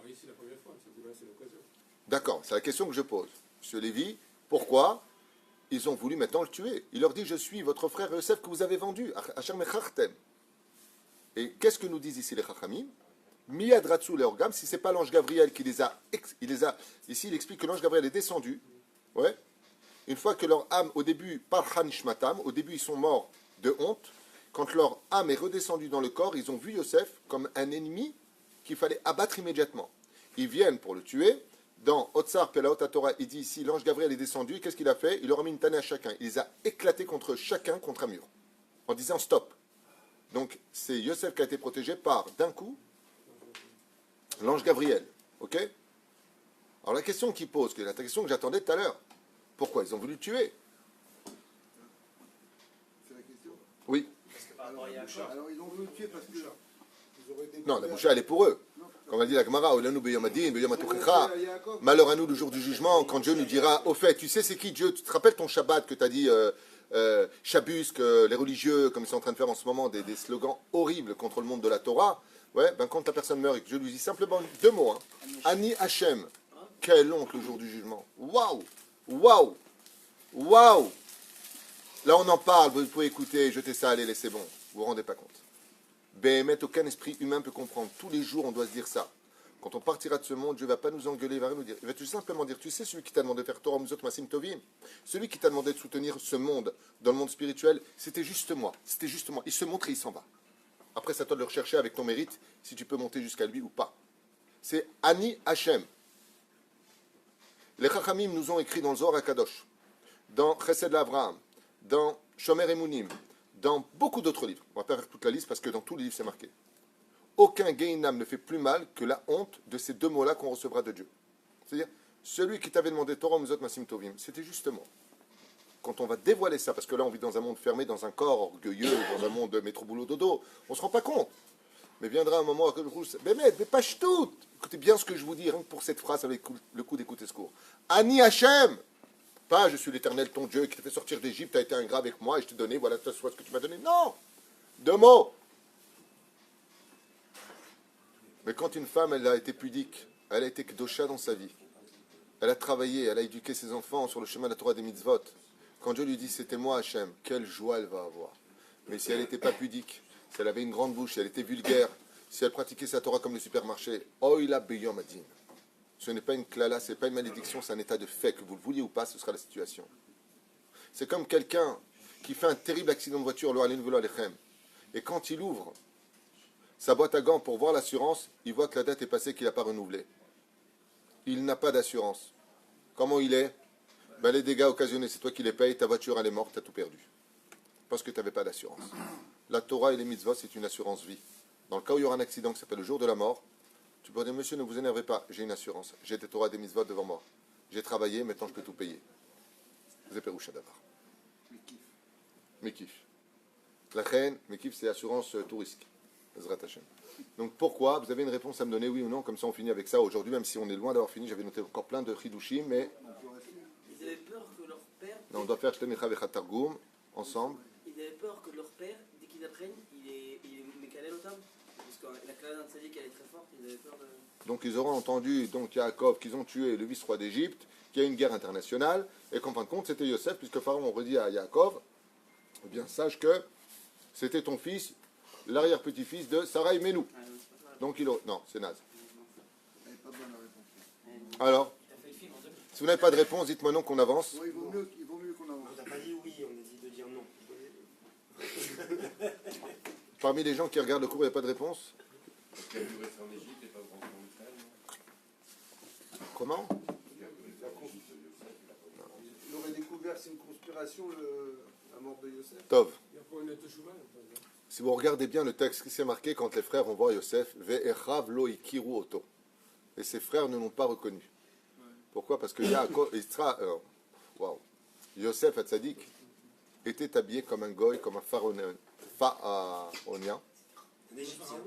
Ici la première fois, c'est l'occasion. D'accord, c'est la question que je pose. Monsieur Lévy, pourquoi ils ont voulu maintenant le tuer? Il leur dit « Je suis votre frère Yosef que vous avez vendu, Asher Mechartem. » Et qu'est-ce que nous disent ici les Chachamim? Miyad Ratsu Leorgam, si ce n'est pas l'ange Gabriel qui les a... Ici, il explique que l'ange Gabriel est descendu. Ouais. Une fois que leur âme, au début, par Hanishmatam, au début, ils sont morts de honte. Quand leur âme est redescendue dans le corps, ils ont vu Yosef comme un ennemi qu'il fallait abattre immédiatement. Ils viennent pour le tuer. Dans Otsar Pelaot Torah, il dit ici, l'ange Gabriel est descendu. Et qu'est-ce qu'il a fait? Il leur a mis une tannée à chacun. Il les a éclatés contre chacun contre un mur. En disant stop. Donc, c'est Yosef qui a été protégé par, d'un coup, l'ange Gabriel. Ok? Alors la question qu'il pose, qui est la question que j'attendais tout à l'heure, pourquoi ils ont voulu le tuer? C'est la question. Oui. Parce que par rapport à Yaakov, Alors, ils ont voulu le tuer parce que. Non, la boucha, elle est pour eux. Comme a dit la Gemara, Olanu beyom adin, beyom atuchecha. Malheur à nous le jour du jugement, quand Dieu nous dira, au fait, tu sais c'est qui Dieu? Tu te rappelles ton Shabbat que tu as dit, Chabus, que les religieux, comme ils sont en train de faire en ce moment, des slogans horribles contre le monde de la Torah. Ouais, ben quand la personne meurt et que je lui dis simplement 2 mots, hein. Ani Hachem, quelle honte le jour du jugement. Waouh, waouh, waouh. Là on en parle, vous pouvez écouter, jeter ça, allez, laissez bon. Vous vous rendez pas compte. Béhémet, aucun esprit humain peut comprendre. Tous les jours on doit se dire ça. Quand on partira de ce monde, Dieu ne va pas nous engueuler, il va rien nous dire. Il va tout simplement dire, tu sais, celui qui t'a demandé de faire Torah Mizot Masim Tovim, celui qui t'a demandé de soutenir ce monde dans le monde spirituel, c'était juste moi. C'était juste moi. Il se montre et il s'en va. Après, c'est à toi de le rechercher avec ton mérite, si tu peux monter jusqu'à lui ou pas. C'est Ani Hachem. Les Chachamim nous ont écrit dans le Zohar HaKadosh, dans Chesed l'Avraham, dans Shomer Emunim, dans beaucoup d'autres livres. On ne va pas faire toute la liste parce que dans tous les livres c'est marqué. Aucun Gainam ne fait plus mal que la honte de ces 2 mots-là qu'on recevra de Dieu. C'est-à-dire, celui qui t'avait demandé Torah Mizot Masim Tovim, c'était justement. Quand on va dévoiler ça, parce que là on vit dans un monde fermé, dans un corps orgueilleux, dans un monde métro boulot dodo, on ne se rend pas compte. Mais viendra un moment que le rouge, mais pas tout. Écoutez bien ce que je vous dis, rien que pour cette phrase avec le coup d'écouter ce cours. Ani Hachem, pas je suis l'Éternel ton Dieu qui t'a fait sortir d'Égypte, tu as été ingrat avec moi et je t'ai donné, voilà, ce que tu m'as donné. Non, 2 mots. Mais quand une femme, elle a été pudique, elle a été kdosha dans sa vie, elle a travaillé, elle a éduqué ses enfants sur le chemin de la Torah des mitzvot. Quand Dieu lui dit c'était moi Hachem, quelle joie elle va avoir. Mais si elle n'était pas pudique, si elle avait une grande bouche, si elle était vulgaire, si elle pratiquait sa Torah comme le supermarché, oïla beyom adin. Ce n'est pas une klala, ce n'est pas une malédiction, c'est un état de fait. Que vous le vouliez ou pas, ce sera la situation. C'est comme quelqu'un qui fait un terrible accident de voiture, et quand il ouvre sa boîte à gants pour voir l'assurance, il voit que la date est passée, qu'il n'a pas renouvelé. Il n'a pas d'assurance. Comment il est? Ben, les dégâts occasionnés, c'est toi qui les payes, ta voiture elle est morte, tu as tout perdu. Parce que tu n'avais pas d'assurance. La Torah et les mitzvot, c'est une assurance vie. Dans le cas où il y aura un accident qui s'appelle le jour de la mort, tu peux dire, monsieur, ne vous énervez pas, j'ai une assurance, j'ai des Torah et des mitzvot devant moi. J'ai travaillé, maintenant je peux tout payer. Zeperoucha d'avoir. Mekif. La reine, Mekif, c'est assurance tout risque. Donc pourquoi? Vous avez une réponse à me donner, oui ou non? Comme ça on finit avec ça. Aujourd'hui, même si on est loin d'avoir fini, j'avais noté encore plein de chidushim, mais... Ils avaient peur que leur père... Non, on doit faire Shtemicha Vechatargum ensemble. Ils avaient peur que leur père, dès qu'ils apprennent, il est mécalé au table. Parce que la classe d'un tzaddik, elle est très forte, ils avaient peur de... Donc ils auront entendu, donc Yaakov, qu'ils ont tué le vice-roi d'Égypte, qu'il y a eu une guerre internationale, et qu'en fin de compte, c'était Yosef, puisque Pharaon redit à Yaakov, eh bien, sache que c'était ton fils, l'arrière-petit-fils de Sarah et Menou. Donc il aurait... Non, c'est naze. Elle n'est pas bonne la réponse. Alors, si vous n'avez pas de réponse, dites-moi non qu'on avance. Ouais, il vaut mieux qu'on avance. On t'a pas dit oui, on a dit de dire non. Parmi les gens qui regardent le cours, il n'y a pas de réponse? Comment? Il aurait découvert que c'est une conspiration, la mort de Yosef. Tov. Il y a pas une teshuva, Si vous regardez bien le texte qui s'est marqué quand les frères vont voir Yosef, Ve'echav lo ikiru oto. Et ses frères ne l'ont pas reconnu. Pourquoi? Parce que Yosef Hatzadik était habillé comme un goy, comme un pharaonien. Un Égyptien.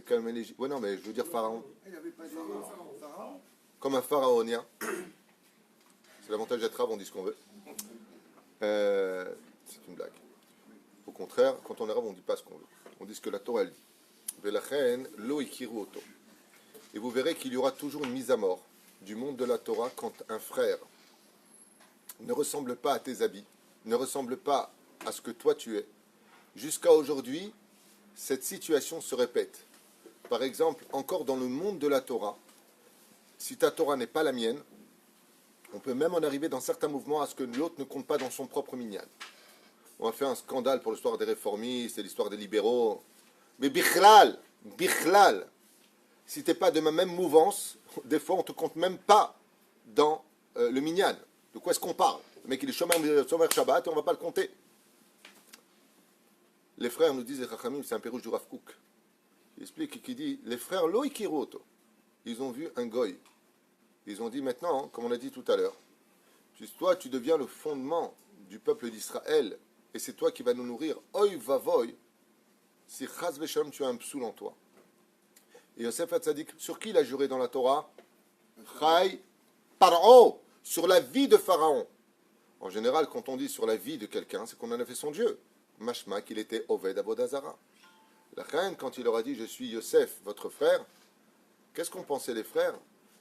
Comme un Égyptien. Ouais, non, mais je veux dire pharaon. Il n'y avait pas des pharaons. Comme un pharaonien. C'est l'avantage d'être arabe, on dit ce qu'on veut. C'est une blague. Au contraire, quand on est arabe, on ne dit pas ce qu'on veut. On dit ce que la Torah elle dit. Velachen lo ikiru oto. Et vous verrez qu'il y aura toujours une mise à mort du monde de la Torah quand un frère ne ressemble pas à tes habits, ne ressemble pas à ce que toi tu es. Jusqu'à aujourd'hui, cette situation se répète. Par exemple, encore dans le monde de la Torah, si ta Torah n'est pas la mienne, on peut même en arriver dans certains mouvements à ce que l'autre ne compte pas dans son propre minyan. On a fait un scandale pour l'histoire des réformistes et l'histoire des libéraux. Mais bichlal, si tu n'es pas de ma même mouvance, des fois on ne te compte même pas dans le minyan. De quoi est-ce qu'on parle? Le mec il est Shomer Shabbat et on ne va pas le compter. Les frères nous disent, c'est un pérouge du Rav Kook. Il explique, qui dit, les frères lo ikiru oto. Ils ont vu un goy. Ils ont dit maintenant, comme on a dit tout à l'heure, toi tu deviens le fondement du peuple d'Israël et c'est toi qui vas nous nourrir. Oy vavoy, si chas v'shalom tu as un psoul en toi. Et Yosef Hatzadik, sur qui il a juré dans la Torah? Chai Paro, sur la vie de Pharaon. En général, quand on dit sur la vie de quelqu'un, c'est qu'on en a fait son Dieu. Mashma qu'il était Oved Avodazara. La reine, quand il leur a dit je suis Yosef, votre frère, qu'est-ce qu'ont pensé les frères?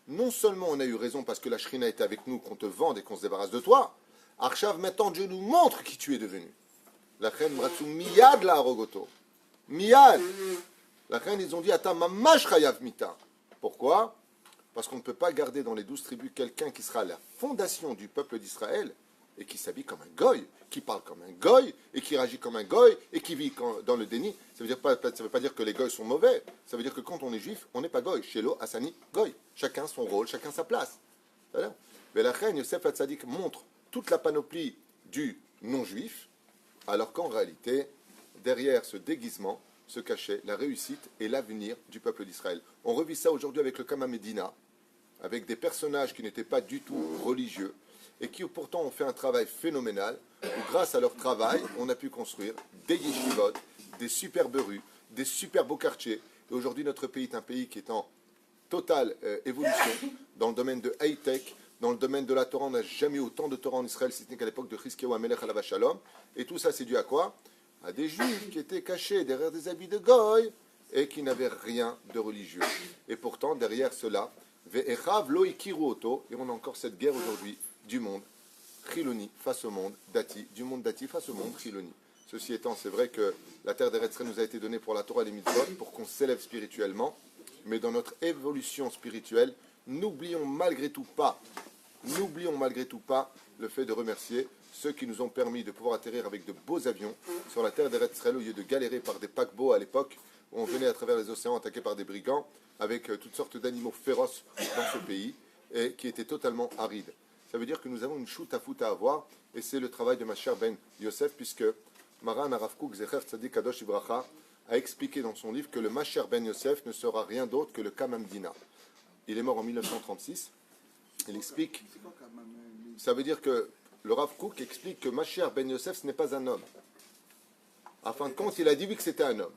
Non seulement on a eu raison parce que la Shrina était avec nous, qu'on te vende et qu'on se débarrasse de toi, Arshav, maintenant Dieu nous montre qui tu es devenu. La reine Mratsu Miyad la Arogoto. Miyad. La reine, ils ont dit Ata Mamash Chayav Mita. Pourquoi? Parce qu'on ne peut pas garder dans les 12 tribus quelqu'un qui sera la fondation du peuple d'Israël et qui s'habille comme un goy, qui parle comme un goy, et qui réagit comme un goy, et qui vit dans le déni. Ça ne veut pas dire que les goys sont mauvais. Ça veut dire que quand on est juif, on n'est pas goy. Shelo, Hassani, goy. Chacun son rôle, chacun sa place. Mais la reine Yosef Hatzadik montre toute la panoplie du non-juif, alors qu'en réalité, derrière ce déguisement, se cachait la réussite et l'avenir du peuple d'Israël. On revit ça aujourd'hui avec le Kama Medina, avec des personnages qui n'étaient pas du tout religieux, et qui pourtant ont fait un travail phénoménal, où grâce à leur travail, on a pu construire des yeshivot, des superbes rues, des super beaux quartiers. Et aujourd'hui, notre pays est un pays qui est en totale évolution dans le domaine de high-tech, dans le domaine de la Torah. On n'a jamais eu autant de Torah en Israël, si ce n'est qu'à l'époque de Chizkiyahu HaMelech alav Shalom. Et tout ça, c'est dû à quoi? À des juifs qui étaient cachés derrière des habits de goy et qui n'avaient rien de religieux. Et pourtant, derrière cela, Ve'echav lo ikiru oto, et on a encore cette guerre aujourd'hui du monde Chiloni face au monde Dati, du monde Dati face au monde Chiloni. Ceci étant, c'est vrai que la terre d'Eretz Israël nous a été donnée pour la Torah et les mitzvot, pour qu'on s'élève spirituellement, mais dans notre évolution spirituelle, n'oublions malgré tout pas le fait de remercier ceux qui nous ont permis de pouvoir atterrir avec de beaux avions sur la terre d'Eretz Israël au lieu de galérer par des paquebots à l'époque où on venait à travers les océans attaqués par des brigands avec toutes sortes d'animaux féroces dans ce pays et qui étaient totalement arides. Ça veut dire que nous avons une chute à foutre à avoir et c'est le travail de ma chère Ben Yosef puisque Maran Arav Kook Zecher Tzadik Kadosh Ibracha a expliqué dans son livre que le Masher Ben Yosef ne sera rien d'autre que le Kamamdina. Il est mort en 1936. Il explique, C'est quoi quand même ça veut dire que le Rav Kook explique que Masher Ben Yosef ce n'est pas un homme. À fin de compte, il a dit oui que c'était un homme.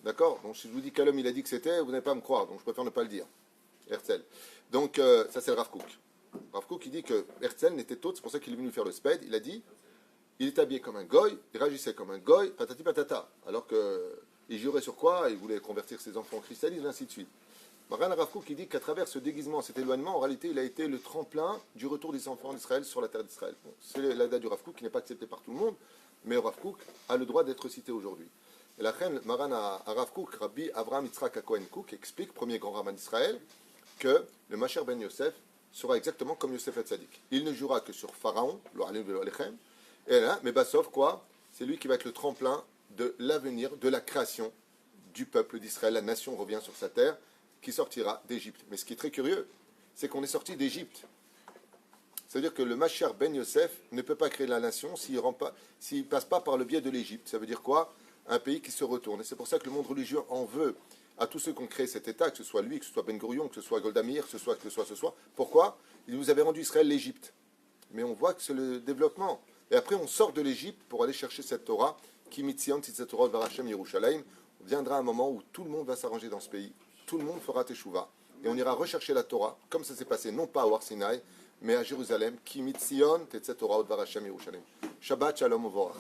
D'accord? Donc si je vous dis quel homme il a dit que c'était, vous n'allez pas me croire, donc je préfère ne pas le dire. Herzl. Donc ça c'est le Rav Kook. Rav Kook il dit que Herzl n'était autre, c'est pour ça qu'il est venu faire le sped, il a dit il est habillé comme un goy, il réagissait comme un goy, patati patata. Alors qu'il jurait sur quoi? Il voulait convertir ses enfants au christianisme, et ainsi de suite. Maran Rav Kook qui dit qu'à travers ce déguisement, cet éloignement, en réalité, il a été le tremplin du retour des enfants d'Israël sur la terre d'Israël. Bon, c'est la date du Rav Kook qui n'est pas acceptée par tout le monde, mais Rav Kook a le droit d'être cité aujourd'hui. Et la reine Maran Rav Kook, Rabbi Avraham Yitzhak Cohen Kook, explique, premier grand rabbin d'Israël, que le Masher Ben Yosef sera exactement comme Yosef Hatzadik. Il ne jouera que sur Pharaon, lo alim velo alechem, et là, mais Bassov, quoi? C'est lui qui va être le tremplin de l'avenir, de la création du peuple d'Israël. La nation revient sur sa terre, qui sortira d'Égypte. Mais ce qui est très curieux, c'est qu'on est sorti d'Égypte. C'est-à-dire que le Masher Ben Yosef ne peut pas créer la nation s'il ne passe pas par le biais de l'Égypte. Ça veut dire quoi? Un pays qui se retourne. Et c'est pour ça que le monde religieux en veut à tous ceux qui ont créé cet État, que ce soit lui, que ce soit Ben Gurion, que ce soit Golda Meir, que ce soit. Pourquoi? Il nous avait rendu Israël l'Égypte. Mais on voit que c'est le développement. Et après, on sort de l'Égypte pour aller chercher cette Torah, qui mitzion tzitz Torah varachem Yerushalayim. Viendra un moment où tout le monde va s'arranger dans ce pays. Tout le monde fera teshuva. Et on ira rechercher la Torah, comme ça s'est passé, non pas à Har Sinaï, mais à Jérusalem, qui mitzion tzitz Torah varachem Yerushalayim. Shabbat shalom uvorach.